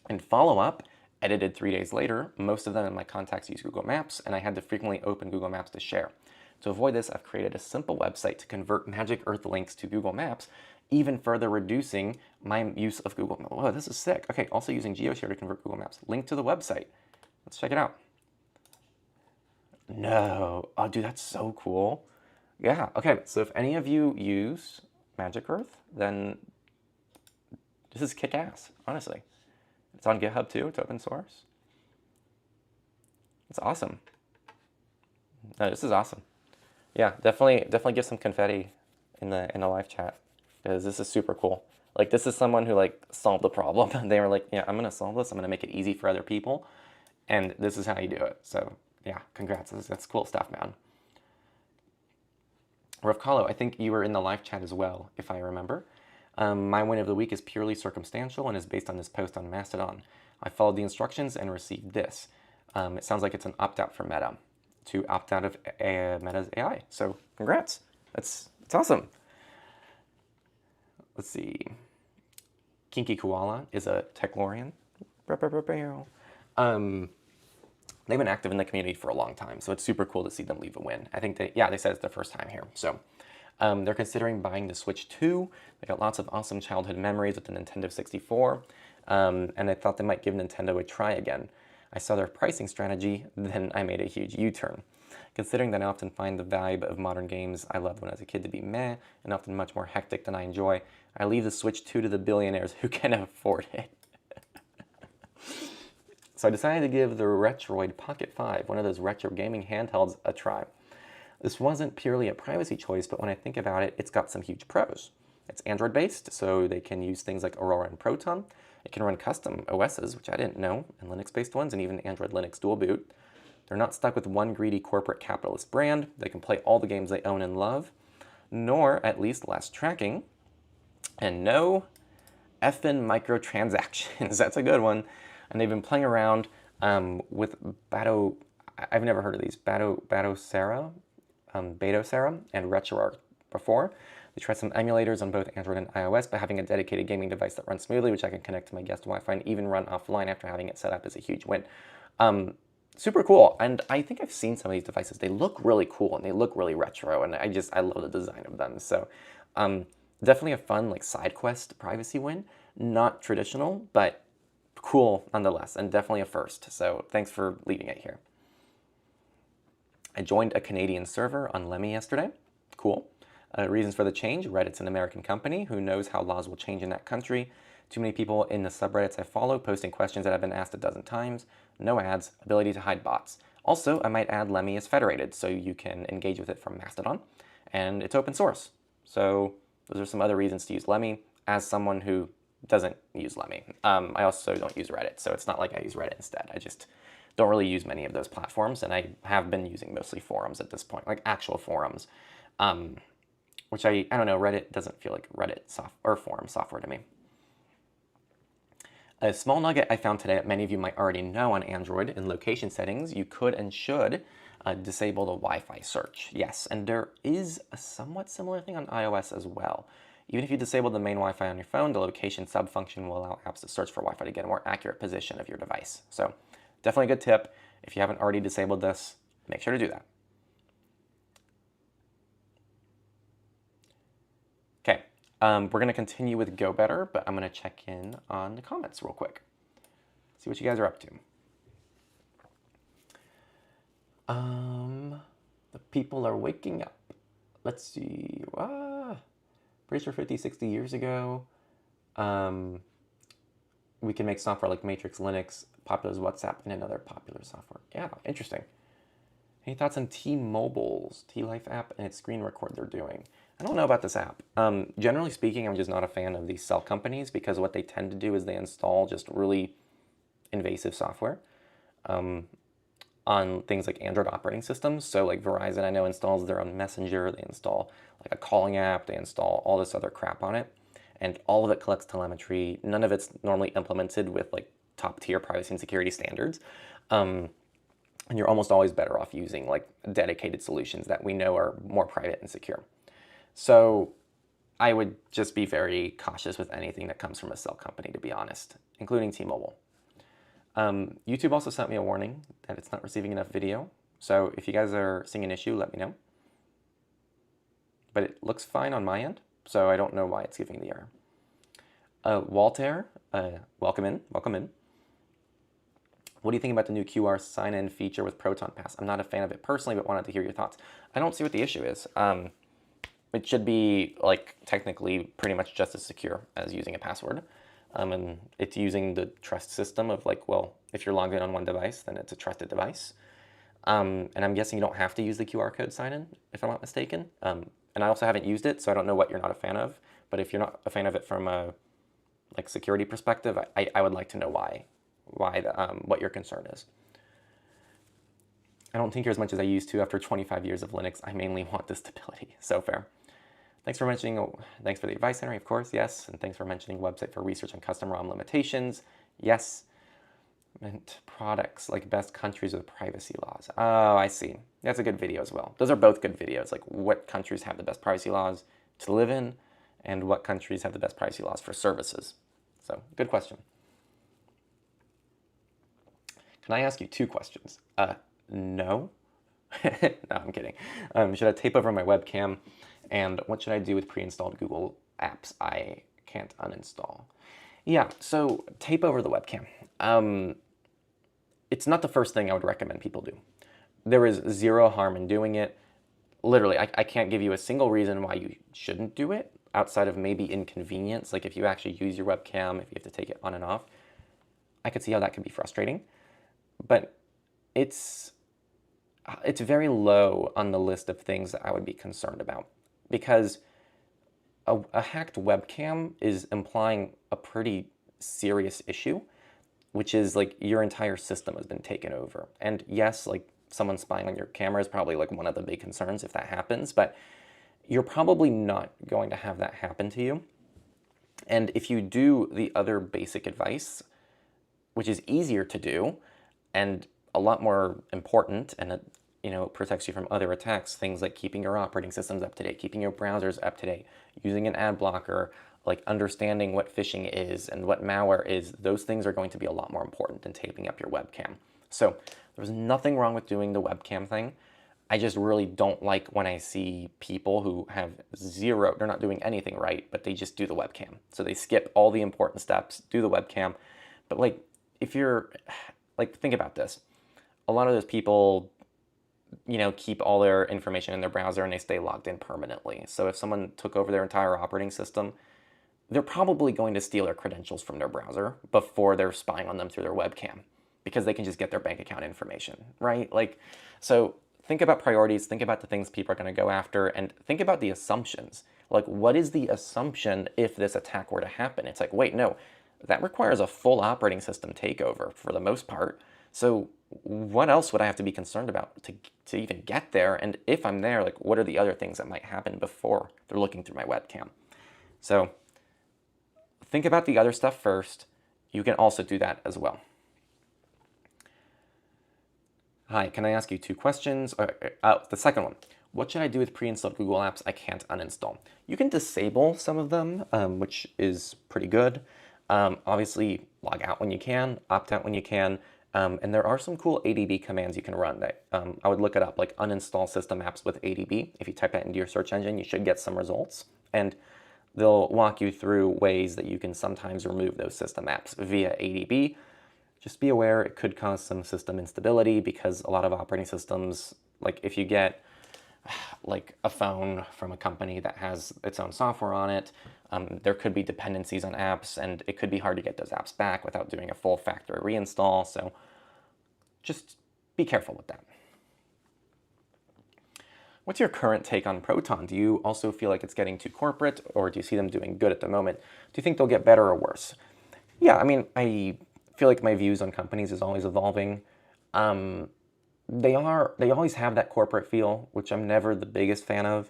In follow-up, edited 3 days later, most of them in my contacts use Google Maps, and I had to frequently open Google Maps to share. To avoid this, I've created a simple website to convert Magic Earth links to Google Maps, even further reducing my use of Google Maps. Whoa, this is sick. Okay, also using GeoShare to convert Google Maps. Link to the website. Let's check it out. No. Oh, dude, that's so cool. Yeah, okay, so if any of you use Magic Earth, then this is kick-ass, honestly. It's on GitHub too, it's open source. It's awesome. No, this is awesome. Yeah, definitely give some confetti in the live chat because this is super cool. Like this is someone who like solved the problem. They were like, yeah, I'm gonna solve this. I'm gonna make it easy for other people, and this is how you do it. So yeah, congrats. That's cool stuff, man. Ravkalo, I think you were in the live chat as well, if I remember. My win of the week is purely circumstantial and is based on this post on Mastodon. I followed the instructions and received this. It sounds like it's an opt-out for Meta to opt out of Meta's AI. So congrats. It's awesome. Let's see. Kinky Koala is a Techlorian. They've been active in the community for a long time, so it's super cool to see them leave a win. I think they said it's their first time here. So they're considering buying the Switch 2. They got lots of awesome childhood memories with the Nintendo 64, and I thought they might give Nintendo a try again. I saw their pricing strategy, then I made a huge U-turn. Considering that I often find the vibe of modern games I loved when I was a kid to be meh, and often much more hectic than I enjoy, I leave the Switch 2 to the billionaires who can afford it. So I decided to give the Retroid Pocket 5, one of those retro gaming handhelds, a try. This wasn't purely a privacy choice, but when I think about it, it's got some huge pros. It's Android-based, so they can use things like Aurora and Proton. It can run custom OSs, which I didn't know, and Linux-based ones, and even Android Linux dual boot. They're not stuck with one greedy corporate capitalist brand. They can play all the games they own and love, nor, at least, less tracking, and no effing microtransactions. That's a good one. And they've been playing around with I've never heard of these, Batocera, and RetroArch before. They tried some emulators on both Android and iOS, but having a dedicated gaming device that runs smoothly, which I can connect to my guest Wi-Fi and even run offline after having it set up, is a huge win. Super cool, and I think I've seen some of these devices. They look really cool and they look really retro, and I love the design of them. So definitely a fun like side quest privacy win. Not traditional, but cool nonetheless, and definitely a first. So thanks for leaving it here. I joined a Canadian server on Lemmy yesterday. Cool. Reasons for the change: Reddit's an American company. Who knows how laws will change in that country? Too many people in the subreddits I follow posting questions that have been asked a dozen times. No ads, ability to hide bots. Also, I might add Lemmy is federated, so you can engage with it from Mastodon, and it's open source. So those are some other reasons to use Lemmy as someone who doesn't use Lemmy. I also don't use Reddit, so it's not like I use Reddit instead. don't really use many of those platforms, and I have been using mostly forums at this point, like actual forums, which I don't know, Reddit doesn't feel like forum software to me. A small nugget I found today that many of you might already know on Android: in location settings, you could and should disable the Wi-Fi search. Yes, and there is a somewhat similar thing on iOS as well. Even if you disable the main Wi-Fi on your phone, the location sub-function will allow apps to search for Wi-Fi to get a more accurate position of your device. So definitely a good tip. If you haven't already disabled this, make sure to do that. Okay, we're going to continue with Go Better, but I'm going to check in on the comments real quick. See what you guys are up to. The people are waking up. Let's see. Pretty sure 50, 60 years ago, we can make software like Matrix, Linux, popular as WhatsApp, and another popular software. Yeah, interesting. Any thoughts on T-Mobile's T-Life app and its screen record they're doing? I don't know about this app. Generally speaking, I'm just not a fan of these cell companies because what they tend to do is they install just really invasive software on things like Android operating systems. So like Verizon, I know, installs their own messenger. They install like a calling app. They install all this other crap on it. And all of it collects telemetry. None of it's normally implemented with like top tier privacy and security standards. And you're almost always better off using like dedicated solutions that we know are more private and secure. So I would just be very cautious with anything that comes from a cell company, to be honest, including T-Mobile. YouTube also sent me a warning that it's not receiving enough video. So if you guys are seeing an issue, let me know. But it looks fine on my end, so I don't know why it's giving the error. Walter, welcome in. What do you think about the new QR sign-in feature with Proton Pass? I'm not a fan of it personally, but wanted to hear your thoughts. I don't see what the issue is. It should be like technically pretty much just as secure as using a password. And it's using the trust system of like, well, if you're logged in on one device, then it's a trusted device. And I'm guessing you don't have to use the QR code sign-in, if I'm not mistaken. And I also haven't used it, so I don't know what you're not a fan of. But if you're not a fan of it from a like security perspective, I would like to know what your concern is. I don't tinker as much as I used to after 25 years of Linux. I mainly want the stability. So fair. Thanks for the advice, Henry, of course, yes. And thanks for mentioning website for research on custom ROM limitations. Yes. And products like best countries with privacy laws. Oh, I see. That's a good video as well. Those are both good videos, like what countries have the best privacy laws to live in and what countries have the best privacy laws for services. So, good question. Can I ask you 2 questions? No. No, I'm kidding. Should I tape over my webcam? And what should I do with pre-installed Google apps I can't uninstall? Yeah, so tape over the webcam. It's not the first thing I would recommend people do. There is zero harm in doing it. Literally, I can't give you a single reason why you shouldn't do it outside of maybe inconvenience. Like if you actually use your webcam, if you have to take it on and off, I could see how that could be frustrating. But it's very low on the list of things that I would be concerned about, because a hacked webcam is implying a pretty serious issue, which is like your entire system has been taken over. And yes, like someone spying on your camera is probably like one of the big concerns if that happens, but you're probably not going to have that happen to you. And if you do the other basic advice, which is easier to do and a lot more important, and it, protects you from other attacks, things like keeping your operating systems up to date, keeping your browsers up to date, using an ad blocker, like understanding what phishing is and what malware is, those things are going to be a lot more important than taping up your webcam. So there's nothing wrong with doing the webcam thing. I just really don't like when I see people who have they're not doing anything right, but they just do the webcam. So they skip all the important steps, do the webcam. But like, if you're, like, think about this. A lot of those people, keep all their information in their browser and they stay logged in permanently. So if someone took over their entire operating system, they're probably going to steal their credentials from their browser before they're spying on them through their webcam, because they can just get their bank account information, right? Like, so think about priorities, think about the things people are going to go after, and think about the assumptions. Like, what is the assumption if this attack were to happen? It's like, wait, no, that requires a full operating system takeover for the most part. So what else would I have to be concerned about to even get there? And if I'm there, like what are the other things that might happen before they're looking through my webcam? So think about the other stuff first. You can also do that as well. Hi, can I ask you 2 questions? The second one, what should I do with pre-installed Google apps I can't uninstall? You can disable some of them, which is pretty good. Obviously, log out when you can, opt out when you can, and there are some cool ADB commands you can run that I would look it up, like uninstall system apps with ADB. If you type that into your search engine, you should get some results, and they'll walk you through ways that you can sometimes remove those system apps via ADB. Just be aware it could cause some system instability because a lot of operating systems, like if you get like a phone from a company that has its own software on it, there could be dependencies on apps, and it could be hard to get those apps back without doing a full factory reinstall. So just be careful with that. What's your current take on Proton? Do you also feel like it's getting too corporate, or do you see them doing good at the moment? Do you think they'll get better or worse? Yeah, I mean, I feel like my views on companies is always evolving. They always have that corporate feel, which I'm never the biggest fan of.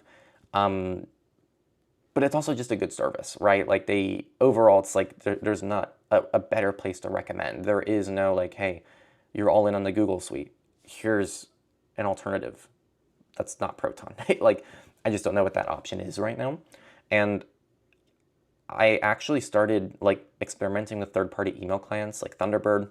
But it's also just a good service, right? Like overall, it's like there's not a better place to recommend. There is no like, hey, you're all in on the Google suite. Here's an alternative. That's not Proton. Like, I just don't know what that option is right now. And I actually started like experimenting with third-party email clients like Thunderbird.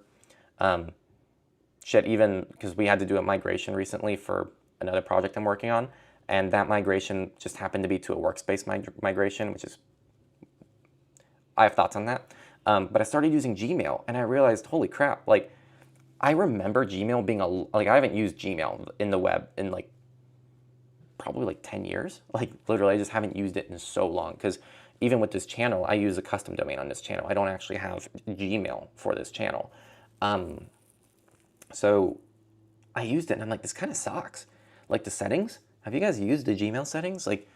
Even because we had to do a migration recently for another project I'm working on, and that migration just happened to be to a workspace migration, which is, I have thoughts on that. But I started using Gmail, and I realized, holy crap, like I remember Gmail being I haven't used Gmail in the web in like probably like 10 years. Like literally, I just haven't used it in so long, because even with this channel, I use a custom domain on this channel. I don't actually have Gmail for this channel. So I used it and I'm like, this kind of sucks. Like the settings, have you guys used the Gmail settings? Like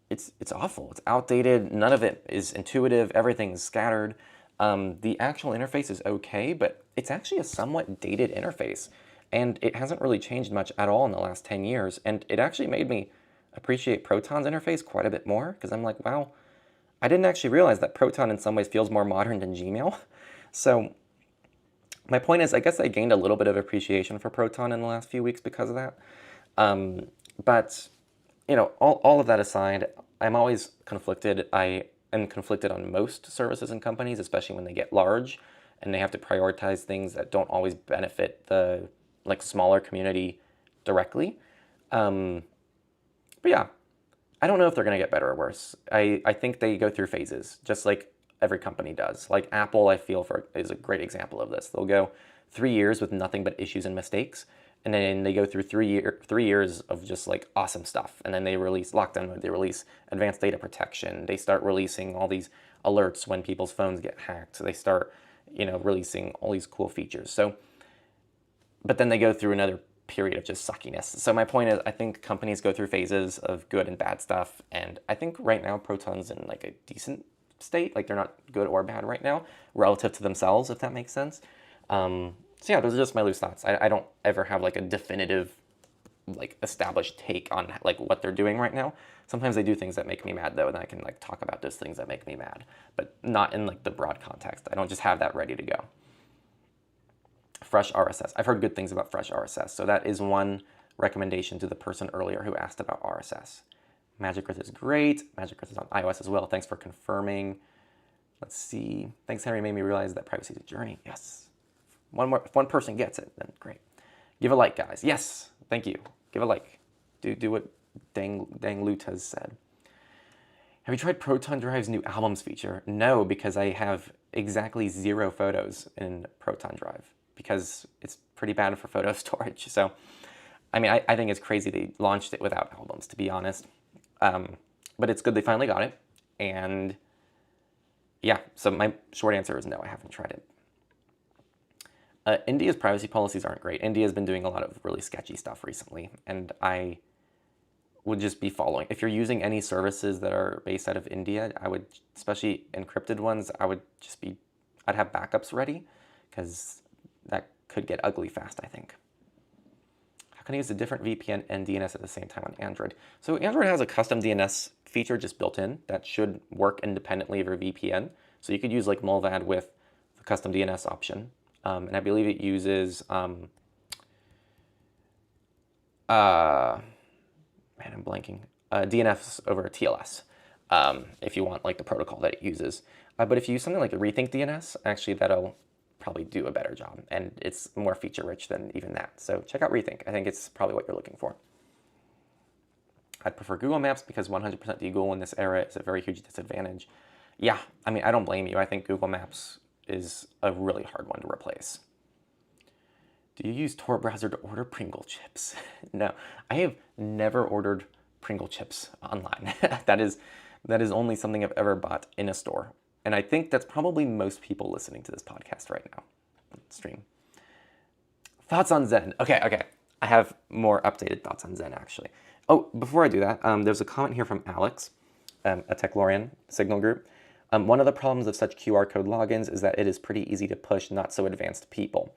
it's awful. It's outdated. None of it is intuitive. Everything's scattered. The actual interface is okay, but it's actually a somewhat dated interface, and it hasn't really changed much at all in the last 10 years. And it actually made me appreciate Proton's interface quite a bit more, because I'm like, wow, I didn't actually realize that Proton in some ways feels more modern than Gmail. So my point is, I guess I gained a little bit of appreciation for Proton in the last few weeks because of that. But, you know, all of that aside, I'm always conflicted. I am conflicted on most services and companies, especially when they get large and they have to prioritize things that don't always benefit the like smaller community directly. But yeah, I don't know if they're going to get better or worse. I think they go through phases, just like every company does. Like Apple, I feel is a great example of this. They'll go 3 years with nothing but issues and mistakes, and then they go through 3 years of just like awesome stuff. And then they release lockdown mode, they release advanced data protection, they start releasing all these alerts when people's phones get hacked. So they start, releasing all these cool features. So, but then they go through another period of just suckiness. So my point is, I think companies go through phases of good and bad stuff, and I think right now Proton's in like a decent state. Like they're not good or bad right now relative to themselves, if that makes sense. So yeah, those are just my loose thoughts. I don't ever have like a definitive, like established take on like what they're doing right now. Sometimes they do things that make me mad though, and I can like talk about those things that make me mad, but not in like the broad context. I don't just have that ready to go. Fresh RSS. I've heard good things about Fresh RSS, so that is one recommendation to the person earlier who asked about RSS. Magic Earth is great. Magic Earth is on iOS as well. Thanks for confirming. Let's see. Thanks, Henry. Made me realize that privacy is a journey. Yes. If one person gets it, then great. Give a like, guys. Yes. Thank you. Give a like. Do what Dang Loot has said. Have you tried Proton Drive's new albums feature? No, because I have exactly 0 photos in Proton Drive, because it's pretty bad for photo storage. So, I mean, I think it's crazy they launched it without albums, to be honest. But it's good they finally got it. And yeah, so my short answer is no, I haven't tried it. India's privacy policies aren't great. India's been doing a lot of really sketchy stuff recently, and I would just be following. If you're using any services that are based out of India, I would, especially encrypted ones, I'd have backups ready, because that could get ugly fast, I think. How can I use a different VPN and DNS at the same time on Android? So Android has a custom DNS feature just built in that should work independently of your VPN. So you could use like Mullvad with the custom DNS option. And I believe it uses, man, I'm blanking, DNS over TLS, if you want like the protocol that it uses. But if you use something like Rethink DNS, actually that'll probably do a better job, and it's more feature rich than even that. So check out Rethink. I think it's probably what you're looking for. I'd prefer Google Maps because 100% Google in this era is a very huge disadvantage. Yeah, I mean, I don't blame you. I think Google Maps is a really hard one to replace. Do you use Tor browser to order Pringle chips? No, I have never ordered Pringle chips online. That is only something I've ever bought in a store. And I think that's probably most people listening to this podcast right now. Stream. Thoughts on Zen. Okay. I have more updated thoughts on Zen, actually. Oh, before I do that, there's a comment here from Alex, a Techlorian Signal group. One of the problems of such QR code logins is that it is pretty easy to push not so advanced people.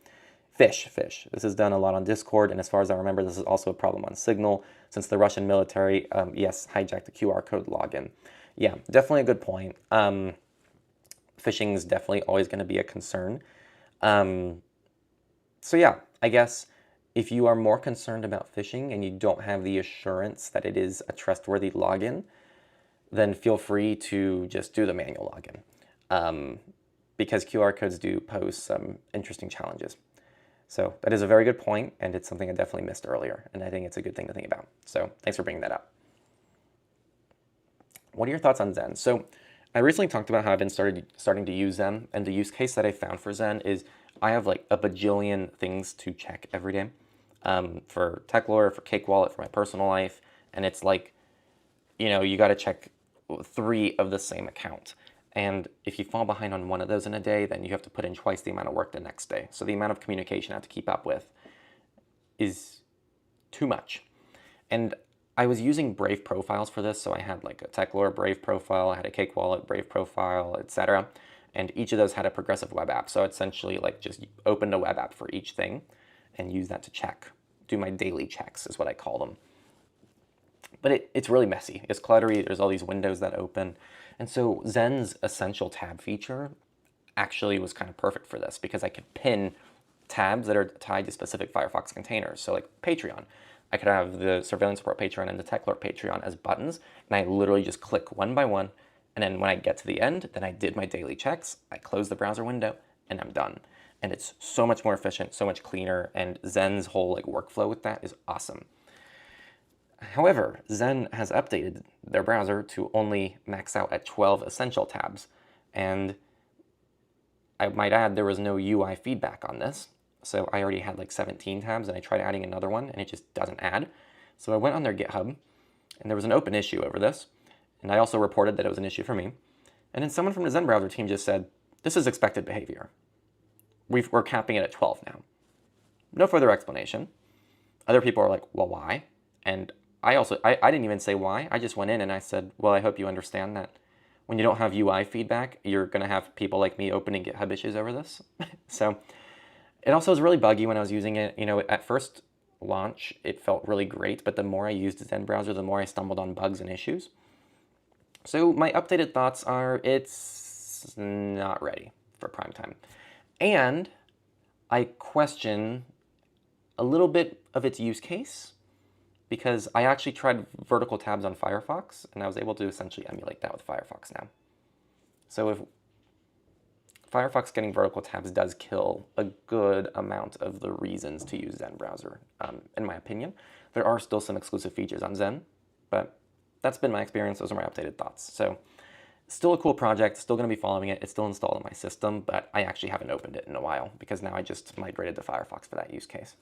Fish. This is done a lot on Discord, and as far as I remember, this is also a problem on Signal, since the Russian military, yes, hijacked the QR code login. Yeah, definitely a good point. Phishing is definitely always going to be a concern. So yeah, I guess if you are more concerned about phishing and you don't have the assurance that it is a trustworthy login, then feel free to just do the manual login, because QR codes do pose some interesting challenges. So that is a very good point, and it's something I definitely missed earlier, and I think it's a good thing to think about. So thanks for bringing that up. What are your thoughts on Zen? So I recently talked about how I've been starting to use Zen, and the use case that I found for Zen is I have like a bajillion things to check every day, for Techlore, for Cake Wallet, for my personal life, and it's like, you got to check 3 of the same account. And if you fall behind on one of those in a day, then you have to put in twice the amount of work the next day. So the amount of communication I have to keep up with is too much. And I was using Brave profiles for this, so I had like a Techlore Brave profile, I had a Cake Wallet Brave profile, etc. And each of those had a progressive web app. So essentially like just opened a web app for each thing and use that to check. Do my daily checks is what I call them. But it's really messy. It's cluttery. There's all these windows that open. And so Zen's Essential tab feature actually was kind of perfect for this because I could pin tabs that are tied to specific Firefox containers. So like Patreon, I could have the Surveillance Support Patreon and the Techlore Patreon as buttons, and I literally just click one by one, and then when I get to the end, then I did my daily checks, I close the browser window, and I'm done. And it's so much more efficient, so much cleaner, and Zen's whole like workflow with that is awesome. However, Zen has updated their browser to only max out at 12 essential tabs, and I might add there was no UI feedback on this, so I already had like 17 tabs, and I tried adding another one, and it just doesn't add. So I went on their GitHub, and there was an open issue over this, and I also reported that it was an issue for me, and then someone from the Zen browser team just said, this is expected behavior. We're capping it at 12 now. No further explanation. Other people are like, well, why? And I didn't even say why. I just went in and I said, well, I hope you understand that when you don't have UI feedback, you're going to have people like me opening GitHub issues over this. So it also was really buggy when I was using it. At first launch, it felt really great, but the more I used the Zen browser, the more I stumbled on bugs and issues. So my updated thoughts are it's not ready for prime time. And I question a little bit of its use case, because I actually tried vertical tabs on Firefox, and I was able to essentially emulate that with Firefox now. So if Firefox getting vertical tabs does kill a good amount of the reasons to use Zen browser, in my opinion. There are still some exclusive features on Zen, but that's been my experience. Those are my updated thoughts. So still a cool project, still going to be following it. It's still installed in my system, but I actually haven't opened it in a while because now I just migrated to Firefox for that use case.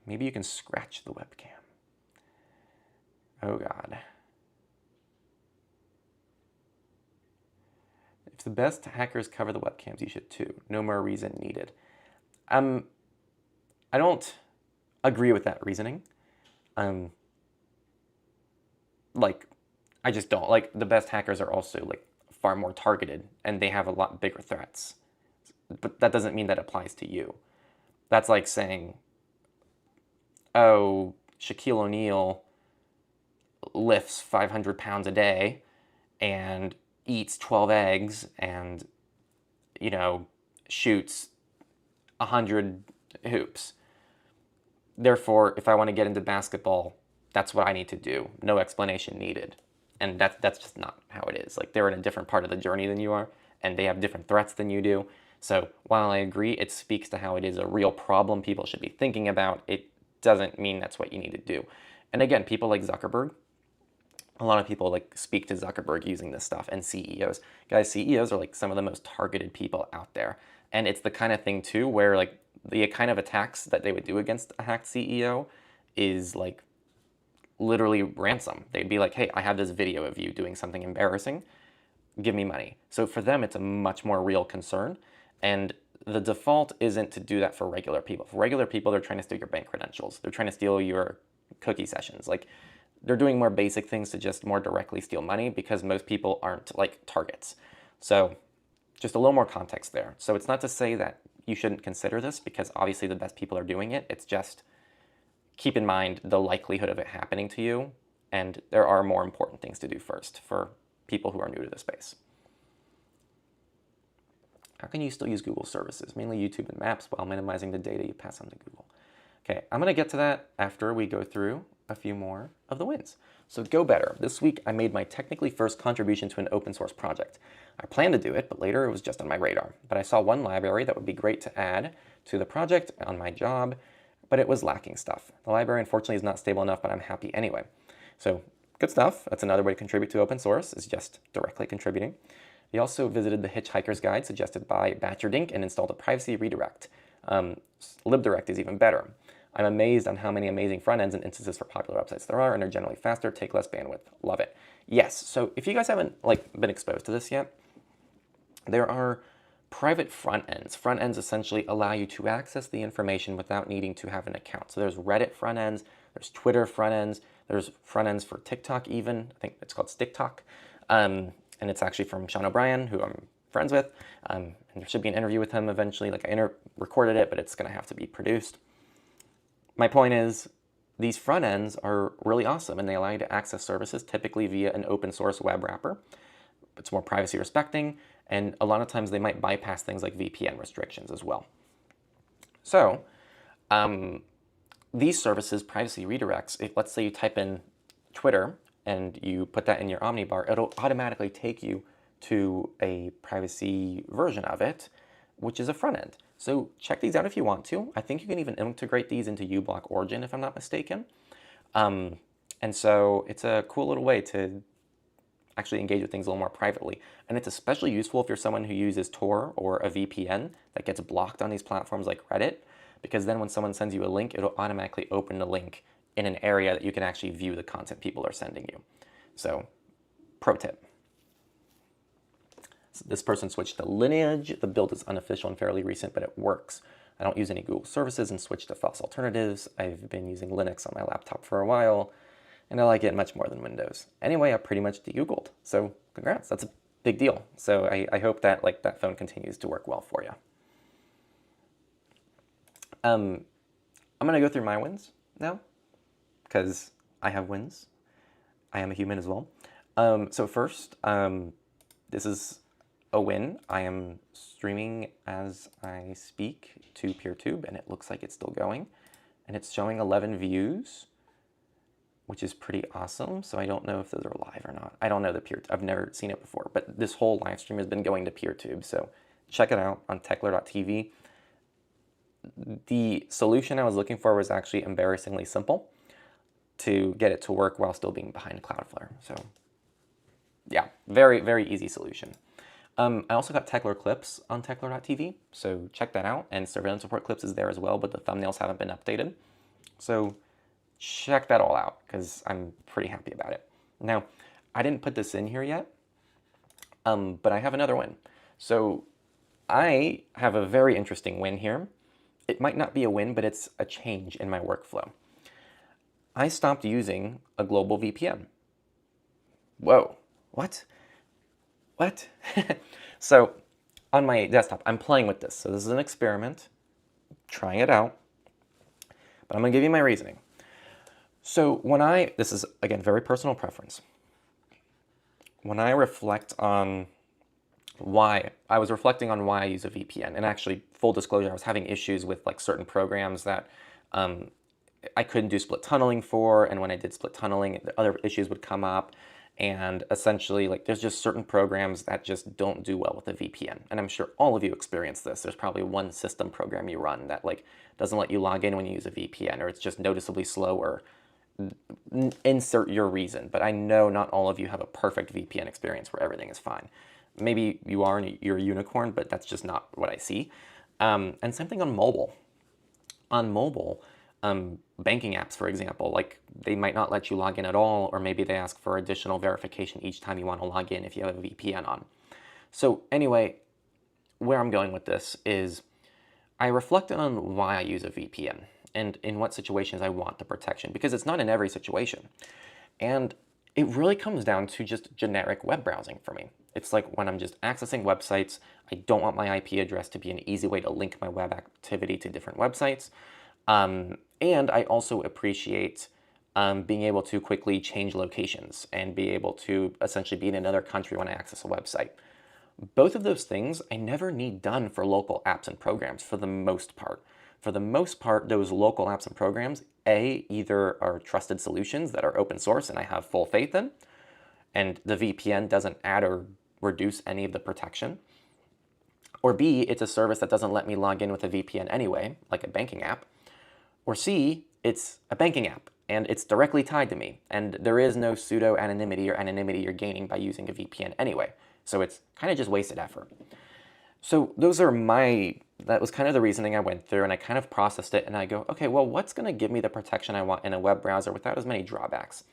Maybe you can scratch the webcam. Oh God. If the best hackers cover the webcams, you should too. No more reason needed. I don't agree with that reasoning. I just don't. The best hackers are also far more targeted, and they have a lot bigger threats. but that doesn't mean that applies to you. That's like saying, oh, Shaquille O'Neal lifts 500 pounds a day and eats 12 eggs and, you know, shoots 100 hoops. Therefore, if I want to get into basketball, that's what I need to do. No explanation needed. And that's just not how it is. Like, they're in a different part of the journey than you are, and they have different threats than you do. So while I agree it speaks to how it is a real problem people should be thinking about, it doesn't mean that's what you need to do. And again, people like Zuckerberg, a lot of people like speak to Zuckerberg using this stuff, and CEOs. Guys, CEOs are like some of the most targeted people out there. And it's the kind of thing too where like the kind of attacks that they would do against a hacked CEO is like literally ransom. They'd be like, hey, I have this video of you doing something embarrassing, give me money. So for them, it's a much more real concern. And the default isn't to do that for regular people. For regular people, they're trying to steal your bank credentials. They're trying to steal your cookie sessions. Like, they're doing more basic things to just more directly steal money because most people aren't like targets. So just a little more context there. So it's not to say that you shouldn't consider this because obviously the best people are doing it. It's just keep in mind the likelihood of it happening to you, and there are more important things to do first for people who are new to the space. How can you still use Google services, mainly YouTube and Maps, while minimizing the data you pass on to Google? Okay, I'm going to get to that after we go through a few more of the wins. So Go Better. This week I made my technically first contribution to an open source project. I planned to do it, but later it was just on my radar. But I saw one library that would be great to add to the project on my job, but it was lacking stuff. The library unfortunately is not stable enough, but I'm happy anyway. So good stuff. That's another way to contribute to open source, is just directly contributing. We also visited the Hitchhiker's Guide suggested by Batcherdink and installed a privacy redirect. LibDirect is even better. I'm amazed on how many amazing front ends and instances for popular websites there are, and are generally faster, take less bandwidth. Love it. Yes, so if you guys haven't been exposed to this yet, there are private front ends. Front ends essentially allow you to access the information without needing to have an account. So there's Reddit front ends, there's Twitter front ends, there's front ends for TikTok even. I think it's called StickTok. And it's actually from Sean O'Brien, who I'm friends with. And there should be an interview with him eventually. Like, I recorded it, but it's going to have to be produced. My point is, these front ends are really awesome, and they allow you to access services typically via an open source web wrapper. It's more privacy respecting, and a lot of times they might bypass things like VPN restrictions as well. So these services, privacy redirects, if let's say you type in Twitter and you put that in your Omnibar, it'll automatically take you to a privacy version of it, which is a front end. So check these out if you want to. I think you can even integrate these into uBlock Origin, if I'm not mistaken. And so it's a cool little way to actually engage with things a little more privately. And it's especially useful if you're someone who uses Tor or a VPN that gets blocked on these platforms like Reddit, because then when someone sends you a link, it'll automatically open the link in an area that you can actually view the content people are sending you. So, pro tip. This person switched to Lineage. The build is unofficial and fairly recent, but it works. I don't use any Google services and switched to false alternatives. I've been using Linux on my laptop for a while, and I like it much more than Windows. Anyway, I pretty much de-Googled, so congrats. That's a big deal. So I hope that that phone continues to work well for you. I'm gonna go through my wins now, because I have wins. I am a human as well. So first, this is a win. I am streaming as I speak to PeerTube, and it looks like it's still going. And it's showing 11 views, which is pretty awesome. So I don't know if those are live or not. I don't know the I've never seen it before, but this whole live stream has been going to PeerTube. So check it out on techler.tv. The solution I was looking for was actually embarrassingly simple to get it to work while still being behind Cloudflare. So yeah, very, very easy solution. I also got Techler Clips on techler.tv, so check that out. And Surveillance Report Clips is there as well, but the thumbnails haven't been updated. So check that all out, because I'm pretty happy about it. Now, I didn't put this in here yet, but I have another win. So I have a very interesting win here. It might not be a win, but it's a change in my workflow. I stopped using a global VPN. Whoa, what? What? So on my desktop. I'm playing with this. So this is an experiment, trying it out, but I'm going to give you my reasoning. So this is, again, very personal preference. When I reflect on I was reflecting on why I use a VPN, and actually, full disclosure, I was having issues with like certain programs that I couldn't do split tunneling for, and when I did split tunneling, other issues would come up, and essentially, like, there's just certain programs that just don't do well with a VPN, and I'm sure all of you experience this. There's probably one system program you run that like doesn't let you log in when you use a VPN, or it's just noticeably slower. Insert your reason, but I know not all of you have a perfect VPN experience where everything is fine. Maybe you are and you're a unicorn, but that's just not what I see. And same thing on mobile. On mobile, banking apps, for example, like they might not let you log in at all, or maybe they ask for additional verification each time you want to log in if you have a VPN on. So anyway, where I'm going with this is I reflected on why I use a VPN and in what situations I want the protection, because it's not in every situation. And it really comes down to just generic web browsing for me. It's like when I'm just accessing websites, I don't want my IP address to be an easy way to link my web activity to different websites. And I also appreciate being able to quickly change locations and be able to essentially be in another country when I access a website. Both of those things I never need done for local apps and programs for the most part. For the most part, those local apps and programs, either are trusted solutions that are open source and I have full faith in, and the VPN doesn't add or reduce any of the protection, or B, it's a service that doesn't let me log in with a VPN anyway, like a banking app, or C, it's a banking app and it's directly tied to me, and there is no pseudo anonymity or anonymity you're gaining by using a VPN anyway, so it's kind of just wasted effort. So that was kind of the reasoning I went through, and I kind of processed it, and I go, okay, well, what's going to give me the protection I want in a web browser without as many drawbacks?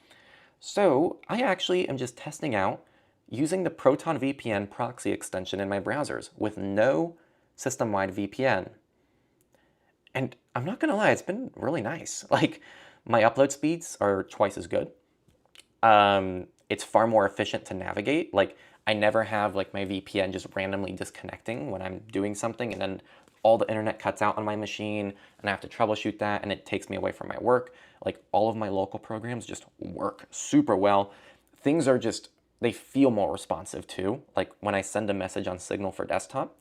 So I actually am just testing out using the Proton VPN proxy extension in my browsers with no system-wide VPN. And I'm not going to lie, it's been really nice. Like, my upload speeds are twice as good. It's far more efficient to navigate. Like, I never have like my VPN just randomly disconnecting when I'm doing something and then all the internet cuts out on my machine and I have to troubleshoot that and it takes me away from my work. Like, all of my local programs just work super well. Things are just, they feel more responsive too. Like when I send a message on Signal for desktop,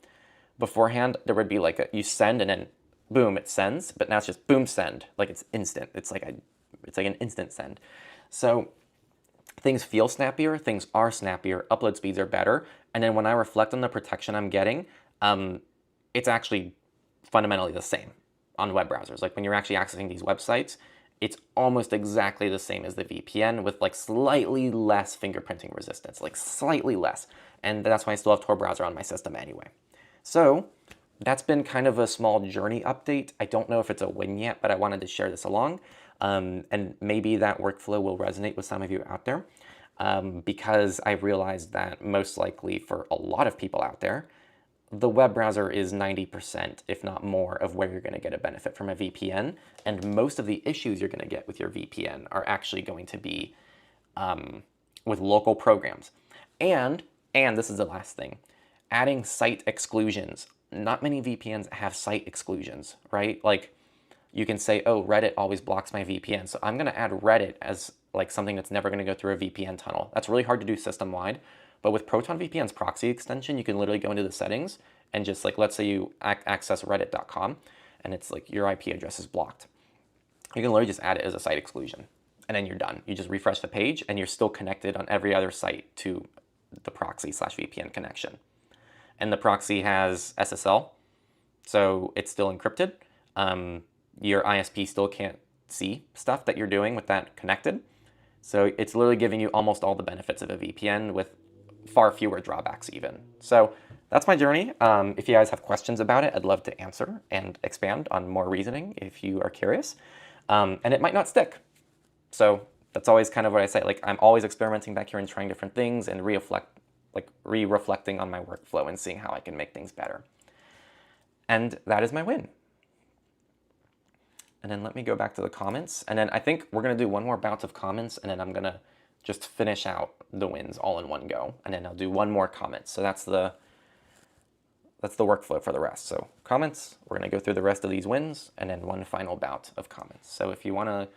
beforehand there would be like you send and then boom, it sends, but now it's just boom, send. Like, it's instant. It's like an instant send. So things feel snappier, things are snappier, upload speeds are better, and then when I reflect on the protection I'm getting, it's actually fundamentally the same on web browsers. Like, when you're actually accessing these websites, it's almost exactly the same as the VPN with like slightly less fingerprinting resistance, like slightly less, and that's why I still have Tor browser on my system anyway. So that's been kind of a small journey update. I don't know if it's a win yet, but I wanted to share this along. And maybe that workflow will resonate with some of you out there, because I realized that most likely for a lot of people out there, the web browser is 90%, if not more, of where you're going to get a benefit from a VPN. And most of the issues you're going to get with your VPN are actually going to be with local programs. And this is the last thing, adding site exclusions. Not many VPNs have site exclusions, right? Like, you can say, oh, Reddit always blocks my VPN, so I'm going to add Reddit as like something that's never going to go through a VPN tunnel. That's really hard to do system-wide, but with Proton VPN's proxy extension, you can literally go into the settings and just like, let's say you access reddit.com and it's like your IP address is blocked. You can literally just add it as a site exclusion and then you're done. You just refresh the page and you're still connected on every other site to the proxy/VPN connection. And the proxy has SSL, so it's still encrypted. Your ISP still can't see stuff that you're doing with that connected. So it's literally giving you almost all the benefits of a VPN with far fewer drawbacks even. So that's my journey. If you guys have questions about it, I'd love to answer and expand on more reasoning if you are curious. And it might not stick. So that's always kind of what I say. Like, I'm always experimenting back here and trying different things and re-reflecting on my workflow and seeing how I can make things better. And that is my win. And then let me go back to the comments. And then I think we're going to do one more bout of comments, and then I'm going to just finish out the wins all in one go. And then I'll do one more comment. So that's the that's the workflow for the rest. So comments, we're going to go through the rest of these wins, and then one final bout of comments. So if you want to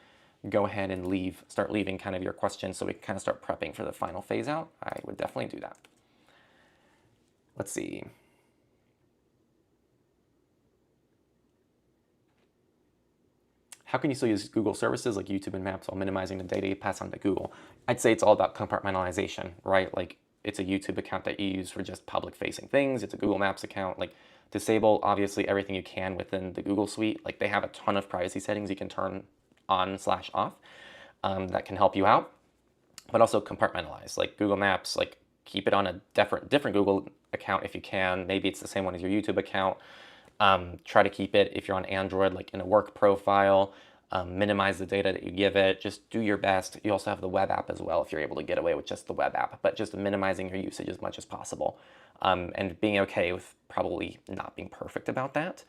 go ahead and start leaving kind of your questions so we can kind of start prepping for the final phase out, I would definitely do that. Let's see. How can you still use Google services like YouTube and Maps while minimizing the data you pass on to Google? I'd say it's all about compartmentalization, right? Like it's a YouTube account that you use for just public facing things. It's a Google Maps account. Like disable obviously everything you can within the Google suite. Like they have a ton of privacy settings you can turn on/off that can help you out, but also compartmentalize. Like Google Maps, like keep it on a different Google account if you can. Maybe it's the same one as your YouTube account. Try to keep it, if you're on Android, like in a work profile. Minimize the data that you give it. Just do your best. You also have the web app as well if you're able to get away with just the web app, but just minimizing your usage as much as possible, and being okay with probably not being perfect about that.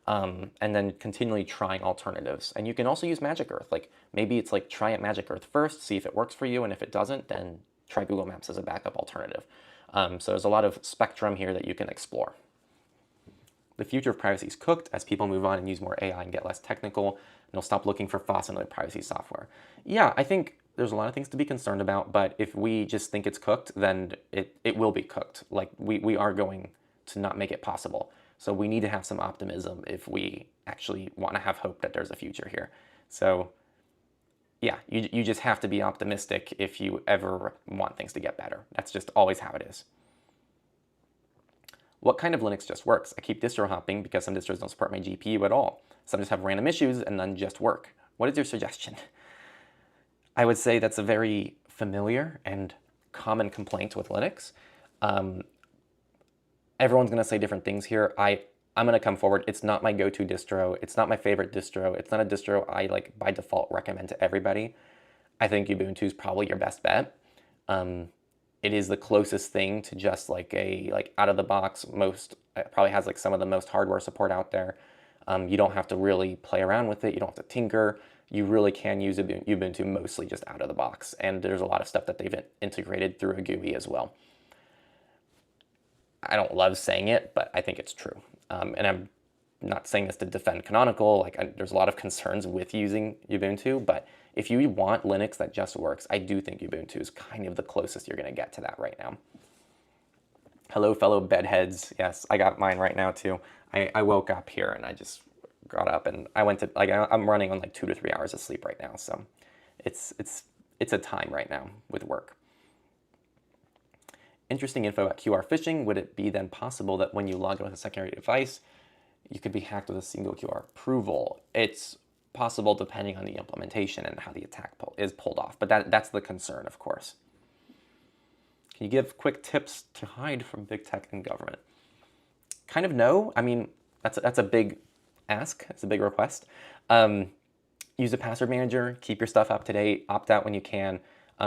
And then continually trying alternatives. And you can also use Magic Earth. Like maybe it's like try at Magic Earth first, see if it works for you, and if it doesn't, then try Google Maps as a backup alternative. So there's a lot of spectrum here that you can explore. The future of privacy is cooked as people move on and use more AI and get less technical, and they'll stop looking for FOSS and other privacy software. Yeah, I think there's a lot of things to be concerned about, but if we just think it's cooked, then it will be cooked. Like we are going to not make it possible. So we need to have some optimism if we actually want to have hope that there's a future here. So yeah, you just have to be optimistic if you ever want things to get better. That's just always how it is. What kind of Linux just works? I keep distro hopping because some distros don't support my GPU at all. Some just have random issues and none just work. What is your suggestion? I would say that's a very familiar and common complaint with Linux. Everyone's going to say different things here. I'm going to come forward. It's not my go-to distro. It's not my favorite distro. It's not a distro I like by default recommend to everybody. I think Ubuntu is probably your best bet. It is the closest thing to just like a out of the box. It probably has like some of the most hardware support out there. You don't have to really play around with it. You don't have to tinker. You really can use Ubuntu mostly just out of the box. And there's a lot of stuff that they've integrated through a GUI as well. I don't love saying it, but I think it's true. And I'm not saying this to defend Canonical. There's a lot of concerns with using Ubuntu, but if you want Linux that just works, I do think Ubuntu is kind of the closest you're going to get to that right now. Hello, fellow bedheads. Yes, I got mine right now too. I woke up here and I just got up and I went to I'm running on like 2 to 3 hours of sleep right now, so it's a time right now with work. Interesting info about QR phishing. Would it be then possible that when you log in with a secondary device, you could be hacked with a single QR approval? It's possible depending on the implementation and how the attack is pulled off, but that's the concern, of course. Can you give quick tips to hide from big tech and government? Kind of no. I mean, that's a big ask. It's a big request. Use a password manager. Keep your stuff up to date. Opt out when you can.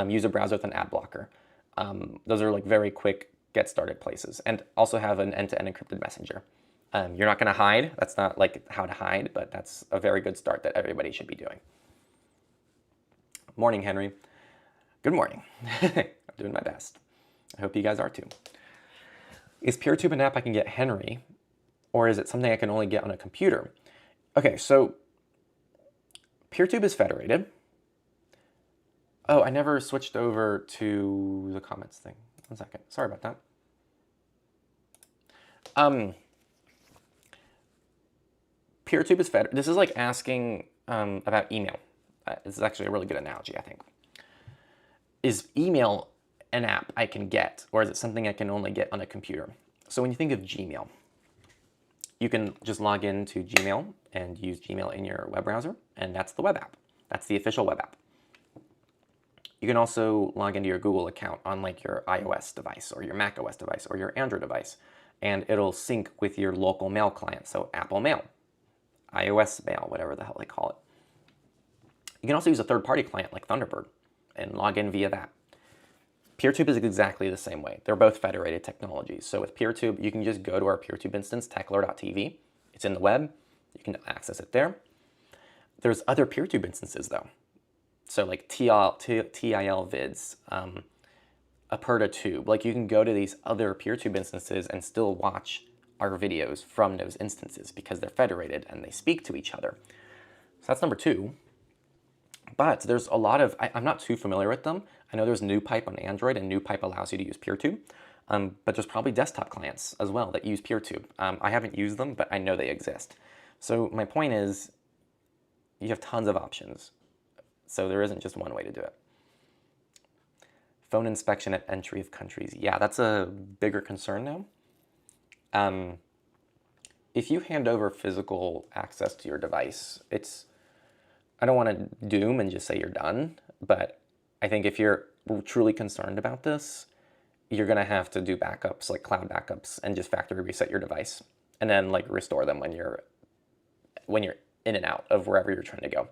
Use a browser with an ad blocker. Those are like very quick get started places, and also have an end-to-end encrypted messenger. You're not going to hide. That's not like how to hide, but that's a very good start that everybody should be doing. Morning, Henry. Good morning. I'm doing my best. I hope you guys are too. Is PeerTube an app I can get, Henry, or is it something I can only get on a computer? Okay, so PeerTube is federated. Oh, I never switched over to the comments thing. 1 second. Sorry about that. PeerTube is federated. This is like asking about email. This is actually a really good analogy, I think. Is email an app I can get, or is it something I can only get on a computer? So when you think of Gmail, you can just log into Gmail and use Gmail in your web browser, and that's the web app. That's the official web app. You can also log into your Google account on like your iOS device or your macOS device or your Android device, and it'll sync with your local mail client, so Apple Mail, iOS Mail, whatever the hell they call it. You can also use a third-party client like Thunderbird and log in via that. PeerTube is exactly the same way. They're both federated technologies. So with PeerTube, you can just go to our PeerTube instance, techlore.tv. It's in the web. You can access it there. There's other PeerTube instances, though. So like TIL vids, Aperta Tube. Like you can go to these other PeerTube instances and still watch our videos from those instances because they're federated and they speak to each other. So that's number two. But there's a lot of, I'm not too familiar with them. I know there's NewPipe on Android, and NewPipe allows you to use PeerTube. But there's probably desktop clients as well that use PeerTube. I haven't used them, but I know they exist. So my point is, you have tons of options. So there isn't just one way to do it. Phone inspection at entry of countries. Yeah, that's a bigger concern now. If you hand over physical access to your device, I don't want to doom and just say you're done, but I think if you're truly concerned about this, you're going to have to do backups, like cloud backups, and just factory reset your device, and then like restore them when you're in and out of wherever you're trying to go.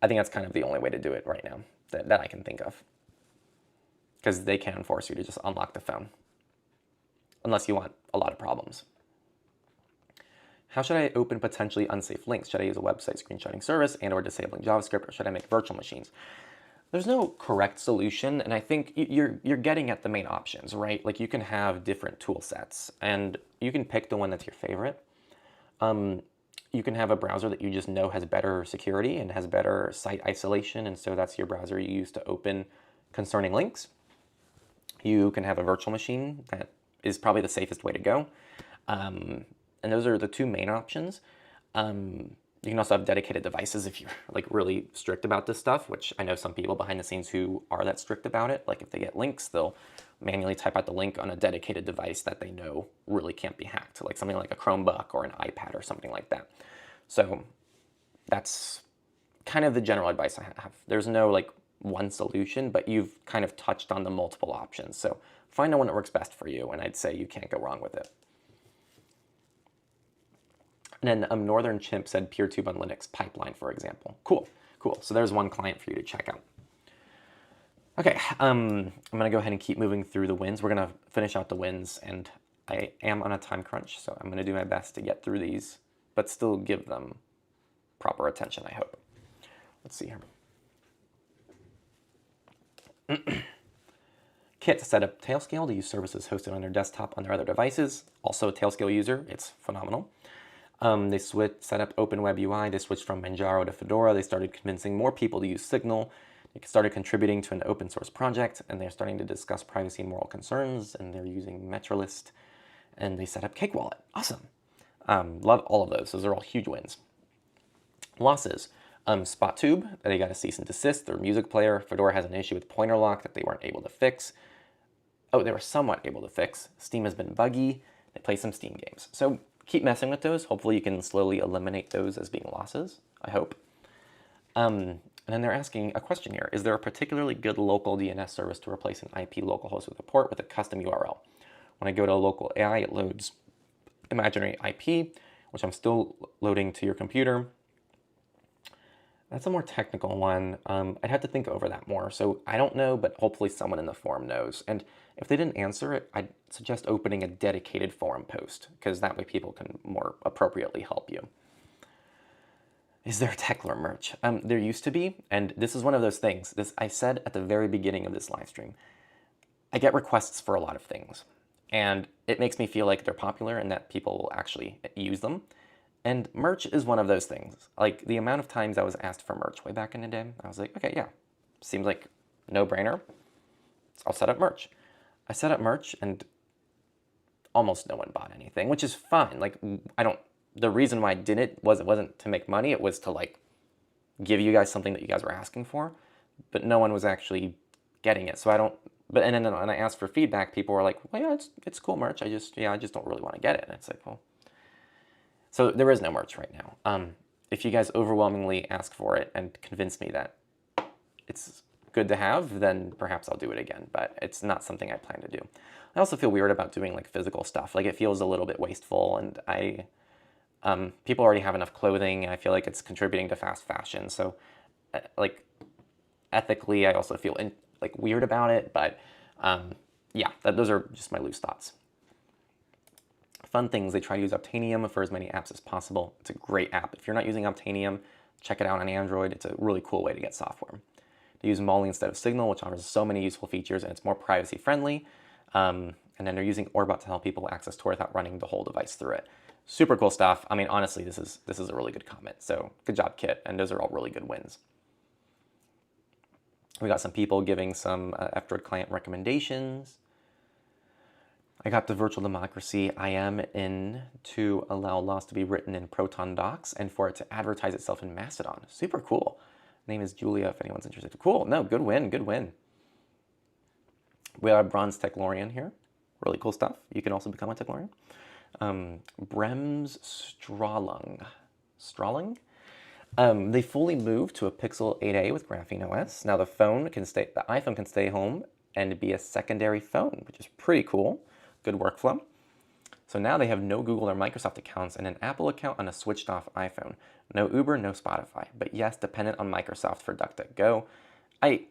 I think that's kind of the only way to do it right now that I can think of, because they can force you to just unlock the phone, unless you want a lot of problems. How should I open potentially unsafe links? Should I use a website screenshotting service and/or disabling JavaScript, or should I make virtual machines? There's no correct solution, and I think you're getting at the main options, right? Like you can have different tool sets, and you can pick the one that's your favorite. You can have a browser that you just know has better security and has better site isolation, and so that's your browser you use to open concerning links. You can have a virtual machine that is probably the safest way to go. And those are the two main options. You can also have dedicated devices if you're like really strict about this stuff, which I know some people behind the scenes who are that strict about it. Like if they get links, they'll manually type out the link on a dedicated device that they know really can't be hacked, like something like a Chromebook or an iPad or something like that. So that's kind of the general advice I have. There's no like one solution, but you've kind of touched on the multiple options. So find the one that works best for you, and I'd say you can't go wrong with it. And then Northern Chimp said PeerTube on Linux pipeline, for example. Cool. So there's one client for you to check out. Okay, I'm going to go ahead and keep moving through the wins. We're going to finish out the wins, and I am on a time crunch, so I'm going to do my best to get through these, but still give them proper attention, I hope. Let's see here. Kit set up Tailscale to use services hosted on their desktop on their other devices. Also a Tailscale user. It's phenomenal. They set up OpenWeb UI. They switched from Manjaro to Fedora. They started convincing more people to use Signal. They started contributing to an open source project, and they're starting to discuss privacy and moral concerns, and they're using Metrolist, and they set up Cake Wallet. Awesome. Love all of those. Those are all huge wins. Losses. SpotTube, they got a cease and desist. Their music player. Fedora has an issue with pointer lock that they weren't able to fix. Oh, they were somewhat able to fix. Steam has been buggy. They play some Steam games. So keep messing with those. Hopefully you can slowly eliminate those as being losses, I hope. And then they're asking a question here. Is there a particularly good local DNS service to replace an IP localhost with a port with a custom URL? When I go to local AI, it loads imaginary IP, which I'm still loading to your computer. That's a more technical one. I'd have to think over that more. So I don't know, but hopefully someone in the forum knows. And if they didn't answer it, I'd suggest opening a dedicated forum post, because that way people can more appropriately help you. Is there Techler merch? There used to be, and this is one of those things. I said at the very beginning of this live stream, I get requests for a lot of things, and it makes me feel like they're popular and that people will actually use them. And merch is one of those things. Like the amount of times I was asked for merch way back in the day, I was like, okay, yeah, seems like no brainer. I'll set up merch. I set up merch and almost no one bought anything, which is fine. Like the reason why I did it it wasn't to make money. It was to like give you guys something that you guys were asking for, but no one was actually getting it. So and then when I asked for feedback, people were like, well, yeah, it's cool merch. I just don't really want to get it. And it's like, well, so there is no merch right now. If you guys overwhelmingly ask for it and convince me that it's good to have, then perhaps I'll do it again, but it's not something I plan to do. I also feel weird about doing like physical stuff. Like it feels a little bit wasteful, and people already have enough clothing, and I feel like it's contributing to fast fashion. So like ethically, I also feel like weird about it, but yeah, those are just my loose thoughts. Fun things, they try to use Obtainium for as many apps as possible. It's a great app. If you're not using Obtainium, check it out on Android. It's a really cool way to get software. They use Molly instead of Signal, which offers so many useful features, and it's more privacy friendly. And then they're using Orbot to help people access Tor without running the whole device through it. Super cool stuff. I mean, honestly, this is a really good comment. So good job, Kit. And those are all really good wins. We got some people giving some F-Droid client recommendations. I got the virtual democracy. I am in to allow laws to be written in Proton docs and for it to advertise itself in Mastodon. Super cool. Name is Julia, if anyone's interested. Cool. No, good win. Good win. We have Bronze Techlorian here. Really cool stuff. You can also become a Techlorian. Brems Strawlung. They fully moved to a Pixel 8a with Graphene OS. Now the iPhone can stay home and be a secondary phone, which is pretty cool. Good workflow. So now they have no Google or Microsoft accounts and an Apple account on a switched off iPhone. No Uber, no Spotify, but yes, dependent on Microsoft for DuckDuckGo. I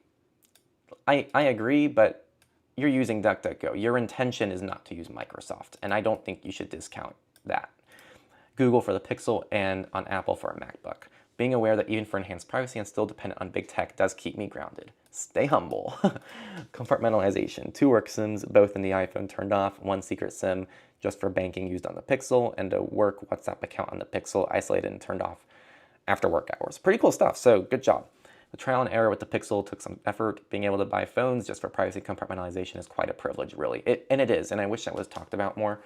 agree, but you're using DuckDuckGo. Your intention is not to use Microsoft, and I don't think you should discount that. Google for the Pixel and on Apple for a MacBook. Being aware that even for enhanced privacy and still dependent on big tech does keep me grounded. Stay humble. Compartmentalization. 2 work SIMs, both in the iPhone turned off. 1 secret SIM just for banking used on the Pixel, and a work WhatsApp account on the Pixel isolated and turned off after work hours. Pretty cool stuff, so good job. The trial and error with the Pixel took some effort. Being able to buy phones just for privacy compartmentalization is quite a privilege, really. And it is, and I wish that was talked about more.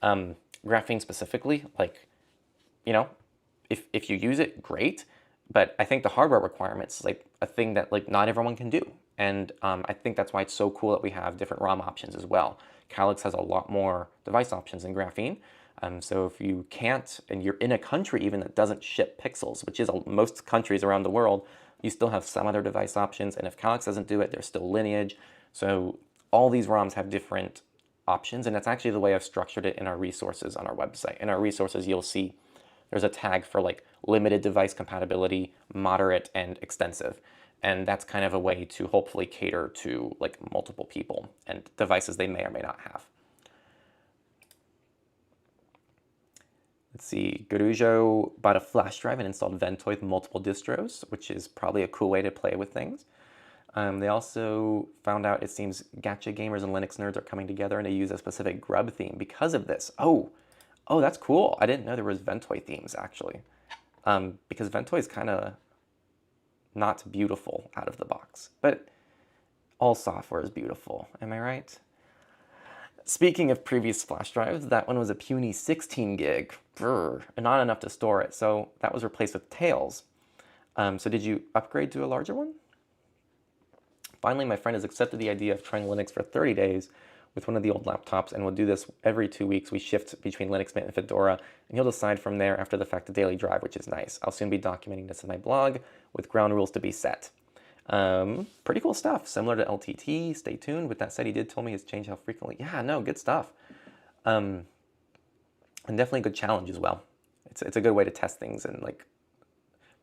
Graphene specifically, like, you know, if you use it, great. But I think the hardware requirements, like a thing that like not everyone can do. And I think that's why it's so cool that we have different ROM options as well. Calyx has a lot more device options than Graphene. So if you can't, and you're in a country even that doesn't ship Pixels, which is most countries around the world, you still have some other device options. And if Calyx doesn't do it, there's still Lineage. So all these ROMs have different options. And that's actually the way I've structured it in our resources on our website. In our resources, you'll see there's a tag for like limited device compatibility, moderate, and extensive. And that's kind of a way to hopefully cater to like multiple people and devices they may or may not have. Let's see, Garujo bought a flash drive and installed Ventoy with multiple distros, which is probably a cool way to play with things. They also found out it seems gacha gamers and Linux nerds are coming together and they use a specific grub theme because of this. Oh, that's cool. I didn't know there was Ventoy themes actually, because Ventoy is kind of not beautiful out of the box, but all software is beautiful. Am I right? Speaking of previous flash drives, that one was a puny 16 gig, not enough to store it, so that was replaced with Tails. So did you upgrade to a larger one? Finally, my friend has accepted the idea of trying Linux for 30 days with one of the old laptops and will do this every 2 weeks. We shift between Linux Mint and Fedora, and he'll decide from there after the fact the daily drive, which is nice. I'll soon be documenting this in my blog with ground rules to be set. Pretty cool stuff, similar to LTT. Stay tuned. With that said, he did tell me he's changed how frequently. Yeah, no, good stuff. And definitely a good challenge as well. It's a good way to test things and like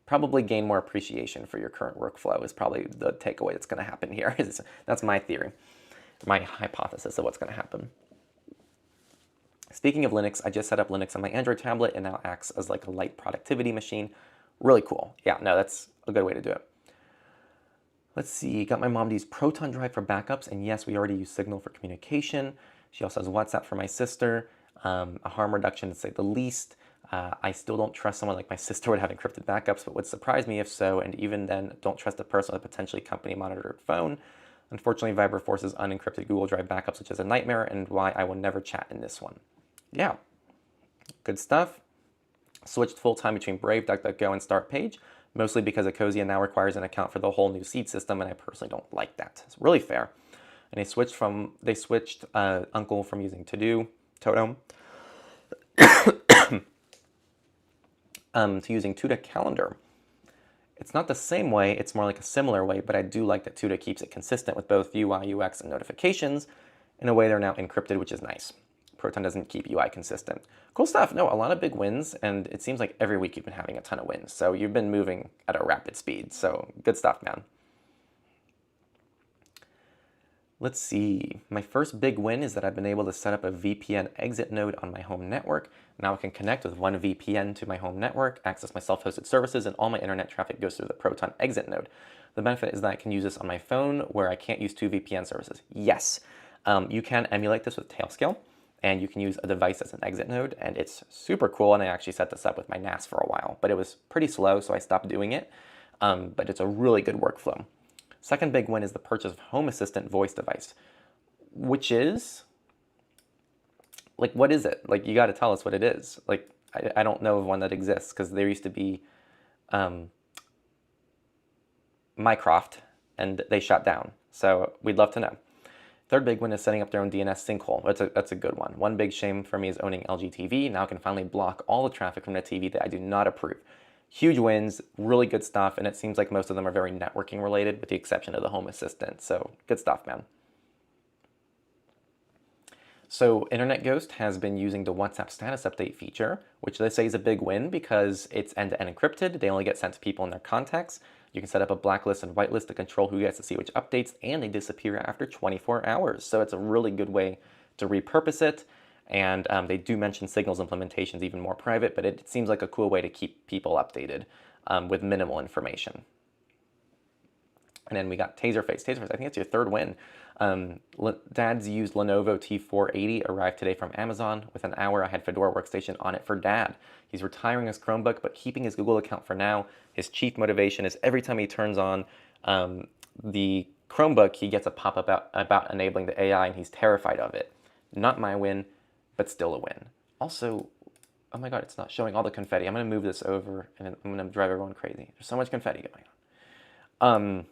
probably gain more appreciation for your current workflow is probably the takeaway that's going to happen here. That's my theory, my hypothesis of what's going to happen. Speaking of Linux, I just set up Linux on my Android tablet and now acts as like a light productivity machine. Really cool. Yeah, no, that's a good way to do it. Let's see, got my mom to use Proton Drive for backups, and yes, we already use Signal for communication. She also has WhatsApp for my sister, a harm reduction to say the least. I still don't trust someone like my sister would have encrypted backups, but would surprise me if so, and even then, don't trust a person with a potentially company-monitored phone. Unfortunately, Viber forces unencrypted Google Drive backups, which is a nightmare, and why I will never chat in this one. Yeah, good stuff. Switched full-time between Brave, DuckDuckGo, and Startpage, mostly because Ecosia now requires an account for the whole new seed system, and I personally don't like that. It's really fair. And they switched Uncle from using Totem to using Tuda Calendar. It's not the same way, it's more like a similar way, but I do like that Tuda keeps it consistent with both UI, UX, and notifications. In a way, they're now encrypted, which is nice. Proton doesn't keep UI consistent. Cool stuff. No, a lot of big wins, and it seems like every week you've been having a ton of wins. So you've been moving at a rapid speed. So good stuff, man. Let's see. My first big win is that I've been able to set up a VPN exit node on my home network. Now I can connect with one VPN to my home network, access my self-hosted services, and all my internet traffic goes through the Proton exit node. The benefit is that I can use this on my phone where I can't use 2 VPN services. Yes. You can emulate this with Tailscale, and you can use a device as an exit node, and it's super cool. And I actually set this up with my NAS for a while, but it was pretty slow, so I stopped doing it. But it's a really good workflow. Second big win is the purchase of Home Assistant voice device, which is, like, what is it? Like, you got to tell us what it is. Like, I don't know of one that exists, because there used to be Mycroft, and they shut down. So we'd love to know. Third big one is setting up their own DNS sinkhole. That's a good one. One big shame for me is owning LG TV. Now I can finally block all the traffic from the TV that I do not approve. Huge wins, really good stuff, and it seems like most of them are very networking related, with the exception of the Home Assistant. So good stuff, man. So Internet Ghost has been using the WhatsApp status update feature, which they say is a big win because it's end-to-end encrypted. They only get sent to people in their contacts. You can set up a blacklist and whitelist to control who gets to see which updates, and they disappear after 24 hours. So it's a really good way to repurpose it. And they do mention Signal's implementations even more private, but it seems like a cool way to keep people updated with minimal information. And then we got Taserface. Taserface, I think it's your third win. Dad's used Lenovo T480 arrived today from Amazon. Within an hour, I had Fedora Workstation on it for Dad. He's retiring his Chromebook, but keeping his Google account for now. His chief motivation is every time he turns on the Chromebook, he gets a pop-up about enabling the AI, and he's terrified of it. Not my win, but still a win. Also, oh my God, it's not showing all the confetti. I'm going to move this over, and I'm going to drive everyone crazy. There's so much confetti going on.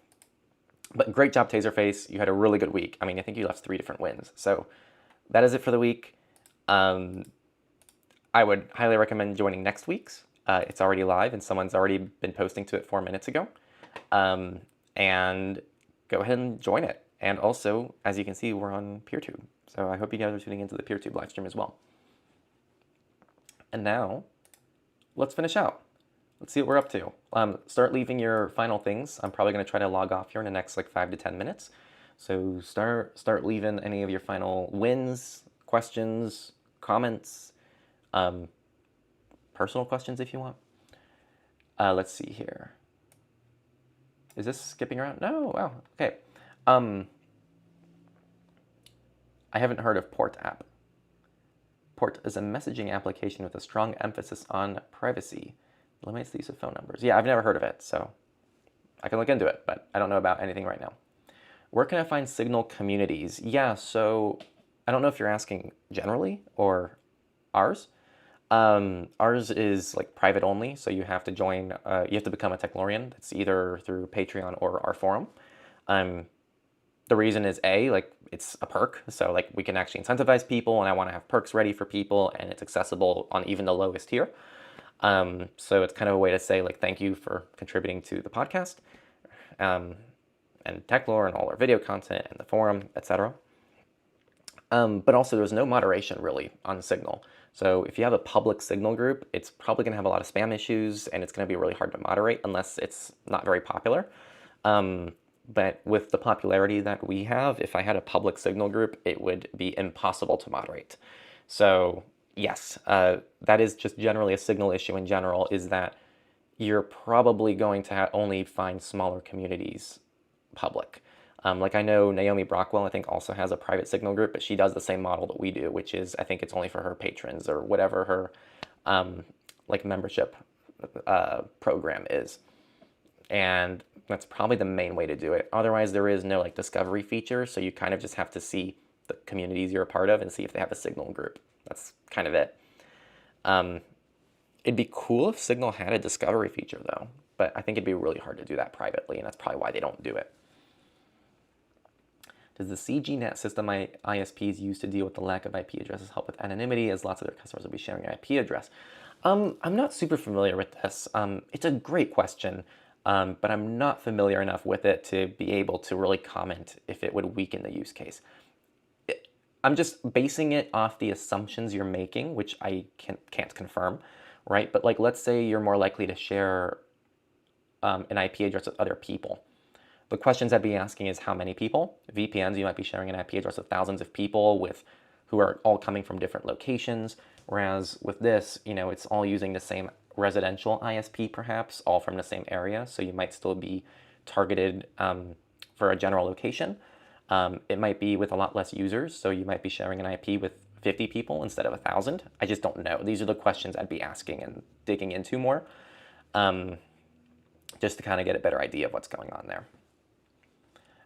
But great job, Taserface. You had a really good week. I mean, I think you left 3 different wins. So that is it for the week. I would highly recommend joining next week's. It's already live, and someone's already been posting to it 4 minutes ago. And go ahead and join it. And also, as you can see, we're on PeerTube. So I hope you guys are tuning into the PeerTube live stream as well. And now, let's finish out. Let's see what we're up to. Start leaving your final things. I'm probably going to try to log off here in the next like 5 to 10 minutes. So start leaving any of your final wins, questions, comments, personal questions if you want. Let's see here. Is this skipping around? No. Wow. Okay. I haven't heard of Port app. Port is a messaging application with a strong emphasis on privacy. Limits the use of phone numbers. Yeah, I've never heard of it, so I can look into it, but I don't know about anything right now. Where can I find Signal communities? Yeah, so I don't know if you're asking generally or ours. Ours is like private only, so you have to join, you have to become a Techlorian. It's either through Patreon or our forum. The reason is like it's a perk, so like we can actually incentivize people, and I want to have perks ready for people, and it's accessible on even the lowest tier. So it's kind of a way to say like thank you for contributing to the podcast, and Techlore and all our video content and the forum, etc. But also there's no moderation really on Signal. So if you have a public Signal group, it's probably going to have a lot of spam issues, and it's going to be really hard to moderate unless it's not very popular. But with the popularity that we have, if I had a public Signal group, it would be impossible to moderate. So yes, that is just generally a Signal issue in general, is that you're probably going to only find smaller communities public. Like I know Naomi Brockwell, I think, also has a private Signal group, but she does the same model that we do, which is I think it's only for her patrons or whatever her like membership program is. And that's probably the main way to do it. Otherwise, there is no like discovery feature, so you kind of just have to see the communities you're a part of and see if they have a Signal group. That's kind of it. It'd be cool if Signal had a discovery feature though, but I think it'd be really hard to do that privately, and that's probably why they don't do it. Does the CGNet system ISPs use to deal with the lack of IP addresses help with anonymity, as lots of their customers will be sharing an IP address? I'm not super familiar with this. It's a great question, but I'm not familiar enough with it to be able to really comment if it would weaken the use case. I'm just basing it off the assumptions you're making, which I can't confirm, right? But like, let's say you're more likely to share an IP address with other people. The questions I'd be asking is how many people? VPNs, you might be sharing an IP address with thousands of people who are all coming from different locations. Whereas with this, it's all using the same residential ISP perhaps, all from the same area. So you might still be targeted for a general location. It might be with a lot less users, so you might be sharing an IP with 50 people instead of 1,000. I just don't know. These are the questions I'd be asking and digging into more, just to kind of get a better idea of what's going on there.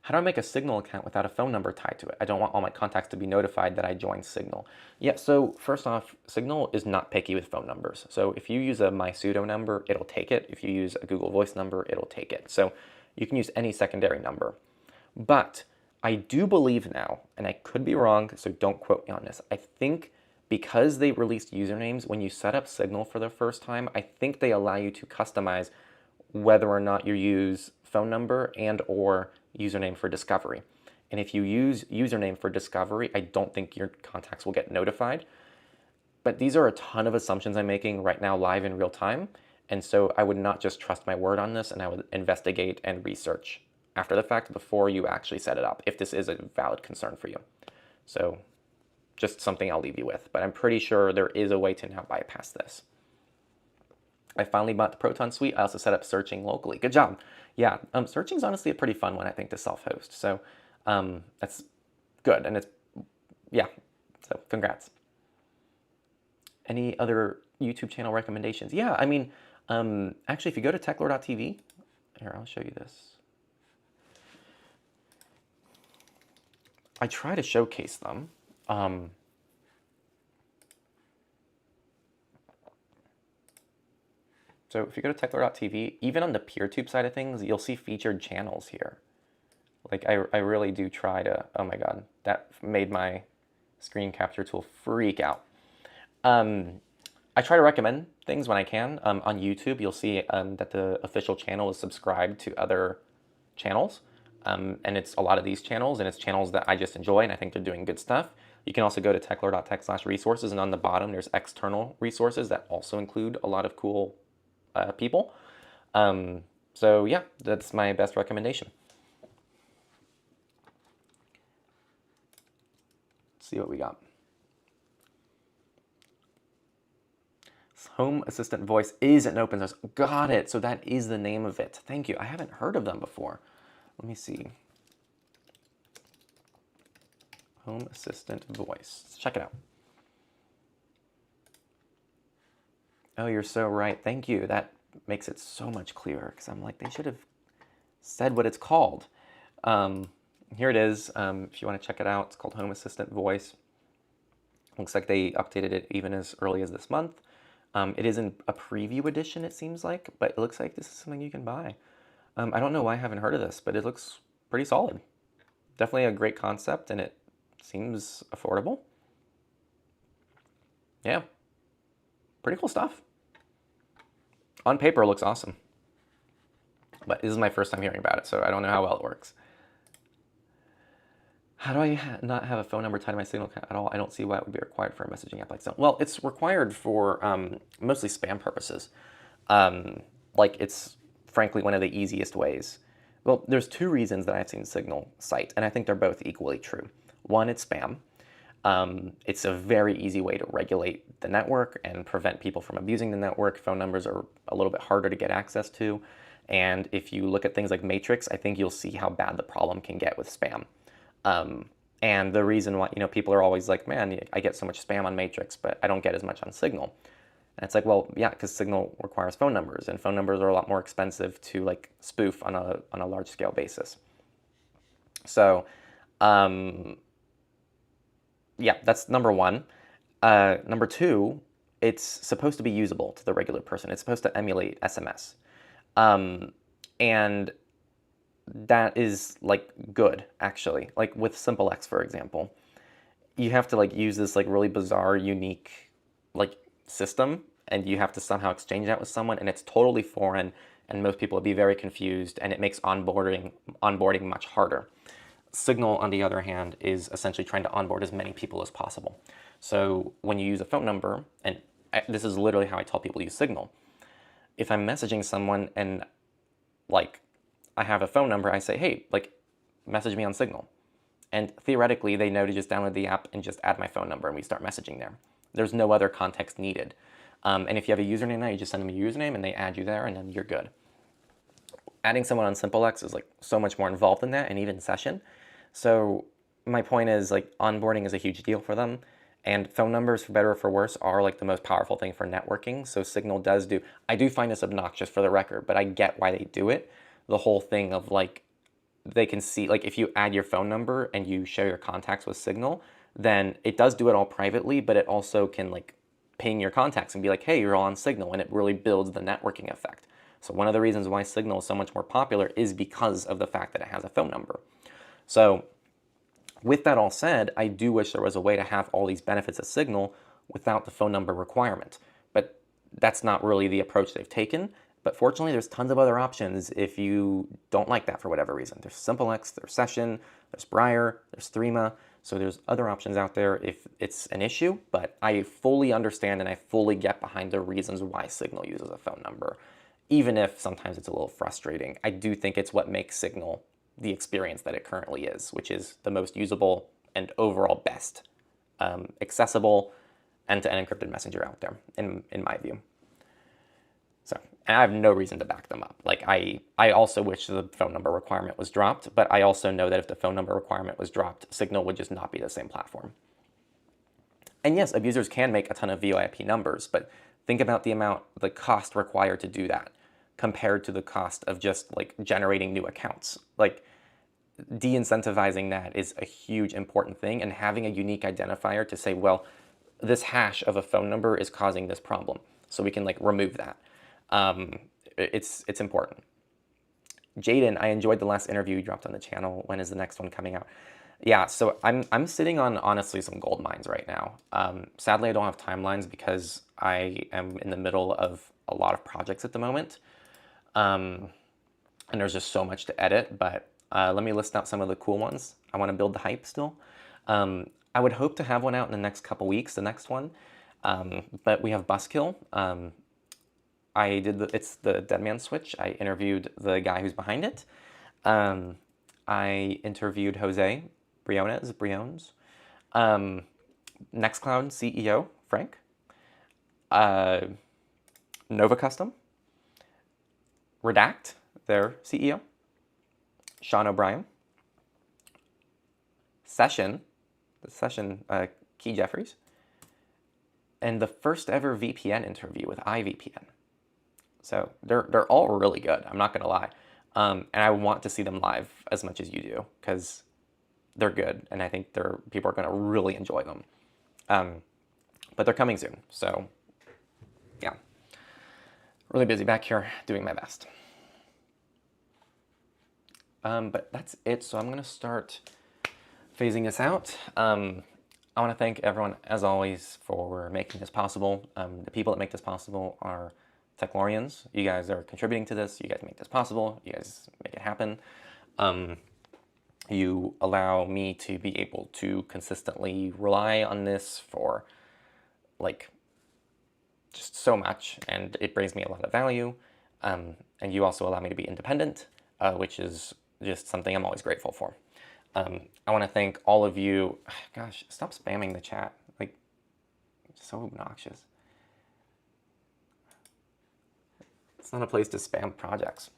How do I make a Signal account without a phone number tied to it? I don't want all my contacts to be notified that I joined Signal. Yeah, so first off, Signal is not picky with phone numbers. So if you use a MySudo number, it'll take it. If you use a Google Voice number, it'll take it. So you can use any secondary number. But I do believe now, and I could be wrong, so don't quote me on this, I think because they released usernames, when you set up Signal for the first time, I think they allow you to customize whether or not you use phone number and or username for discovery. And if you use username for discovery, I don't think your contacts will get notified. But these are a ton of assumptions I'm making right now live in real time. And so I would not just trust my word on this, and I would investigate and research after the fact before you actually set it up, if this is a valid concern for you. So just something I'll leave you with. But I'm pretty sure there is a way to now bypass this. I finally bought the Proton Suite. I also set up searching locally. Good job. Yeah, searching is honestly a pretty fun one, I think, to self-host. So that's good. And it's, yeah, so congrats. Any other YouTube channel recommendations? Yeah, I mean, actually, if you go to techlore.tv, here, I'll show you this. I try to showcase them. So if you go to techlore.tv, even on the PeerTube side of things, you'll see featured channels here. Like I really do try to, oh my God, that made my screen capture tool freak out. I try to recommend things when I can. On YouTube, you'll see that the official channel is subscribed to other channels. And it's a lot of these channels, and it's channels that I just enjoy, and I think they're doing good stuff. You can also go to techlore.tech/resources, and on the bottom, there's external resources that also include a lot of cool people. So yeah, that's my best recommendation. Let's see what we got. Home Assistant Voice is an open source. Got it. So that is the name of it. Thank you. I haven't heard of them before. Let me see. Home Assistant Voice. Let's check it out. Oh, you're so right. Thank you. That makes it so much clearer, because I'm like, they should have said what it's called. Here it is. If you want to check it out, it's called Home Assistant Voice. Looks like they updated it even as early as this month. It is in a preview edition, it seems like, but it looks like this is something you can buy. I don't know why I haven't heard of this, but it looks pretty solid. Definitely a great concept, and it seems affordable. Yeah, pretty cool stuff. On paper, it looks awesome. But this is my first time hearing about it, so I don't know how well it works. How do I not have a phone number tied to my Signal account at all? I don't see why it would be required for a messaging app like Signal. Well, it's required for mostly spam purposes. Like, it's frankly one of the easiest ways. Well, there's two reasons that I've seen Signal cite, and I think they're both equally true. One, it's spam. It's a very easy way to regulate the network and prevent people from abusing the network. Phone numbers are a little bit harder to get access to. And if you look at things like Matrix, I think you'll see how bad the problem can get with spam. And the reason why, people are always like, man, I get so much spam on Matrix, but I don't get as much on Signal. And it's like, well, yeah, because Signal requires phone numbers, and phone numbers are a lot more expensive to like spoof on a large scale basis. So, yeah, that's number one. Number two, it's supposed to be usable to the regular person. It's supposed to emulate SMS. And that is like good, actually. Like with SimpleX, for example, you have to like use this like really bizarre, unique like system, and you have to somehow exchange that with someone, and it's totally foreign, and most people would be very confused, and it makes onboarding much harder. Signal, on the other hand, is essentially trying to onboard as many people as possible. So when you use a phone number, and this is literally how I tell people to use Signal. If I'm messaging someone and like I have a phone number, I say, hey, like message me on Signal. And theoretically, they know to just download the app and just add my phone number, and we start messaging there. There's no other context needed. And if you have a username now, you just send them a username and they add you there, and then you're good. Adding someone on SimpleX is like so much more involved than that, and even Session. So my point is, like, onboarding is a huge deal for them, and phone numbers, for better or for worse, are like the most powerful thing for networking. So Signal does do. I do find this obnoxious, for the record, but I get why they do it. The whole thing of, like, they can see, like, if you add your phone number and you share your contacts with Signal, then it does do it all privately, but it also can, like, ping your contacts and be like, hey, you're all on Signal, and it really builds the networking effect. So one of the reasons why Signal is so much more popular is because of the fact that it has a phone number. So with that all said, I do wish there was a way to have all these benefits of Signal without the phone number requirement. But that's not really the approach they've taken. But fortunately, there's tons of other options if you don't like that for whatever reason. There's SimpleX, there's Session, there's Briar, there's Threema. So there's other options out there if it's an issue. But I fully understand and I fully get behind the reasons why Signal uses a phone number. Even if sometimes it's a little frustrating, I do think it's what makes Signal the experience that it currently is, which is the most usable and overall best accessible end-to-end encrypted messenger out there, in my view. So, and I have no reason to back them up. Like, I also wish the phone number requirement was dropped, but I also know that if the phone number requirement was dropped, Signal would just not be the same platform. And yes, abusers can make a ton of VoIP numbers, but think about the cost required to do that compared to the cost of just, like, generating new accounts. Like, de-incentivizing that is a huge important thing, and having a unique identifier to say, well, this hash of a phone number is causing this problem, so we can, like, remove that. It's important. Jaden, I enjoyed the last interview you dropped on the channel. When is the next one coming out? Yeah, so I'm sitting on, honestly, some gold mines right now. Sadly, I don't have timelines because I am in the middle of a lot of projects at the moment. And there's just so much to edit, but let me list out some of the cool ones. I want to build the hype still. I would hope to have one out in the next couple weeks, the next one. But we have Buskill. It's the Deadman Switch. I interviewed the guy who's behind it. I interviewed Jose Briones. Nextcloud CEO, Frank. Nova Custom. Redact, their CEO. Sean O'Brien. Session, Key Jeffries. And the first ever VPN interview with iVPN. So they're all really good, I'm not going to lie. And I want to see them live as much as you do, because they're good, and I think people are going to really enjoy them. But they're coming soon, so yeah. Really busy back here doing my best. But that's it, so I'm going to start phasing this out. I want to thank everyone, as always, for making this possible. The people that make this possible are Techlorians. You guys are contributing to this. You guys make this possible. You guys make it happen. You allow me to be able to consistently rely on this for, like, just so much, and it brings me a lot of value. And you also allow me to be independent, which is just something I'm always grateful for. I want to thank all of you. Gosh, stop spamming the chat. Like, it's so obnoxious. It's not a place to spam projects.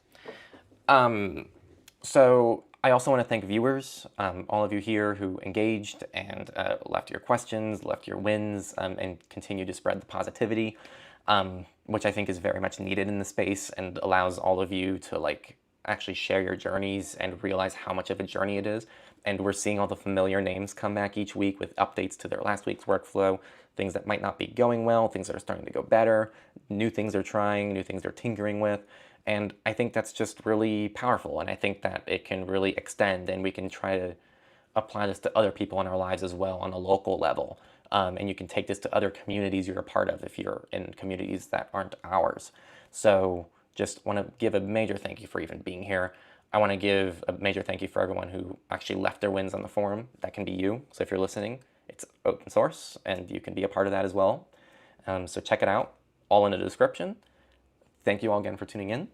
So I also want to thank viewers, all of you here who engaged and left your questions, left your wins, and continue to spread the positivity, which I think is very much needed in the space and allows all of you to, like, actually share your journeys and realize how much of a journey it is. And we're seeing all the familiar names come back each week with updates to their last week's workflow, things that might not be going well, things that are starting to go better, new things they're trying, new things they're tinkering with. And I think that's just really powerful. And I think that it can really extend, and we can try to apply this to other people in our lives as well on a local level. And you can take this to other communities you're a part of if you're in communities that aren't ours. So just want to give a major thank you for even being here. I want to give a major thank you for everyone who actually left their wins on the forum. That can be you. So if you're listening, it's open source, and you can be a part of that as well. So check it out, all in the description. Thank you all again for tuning in,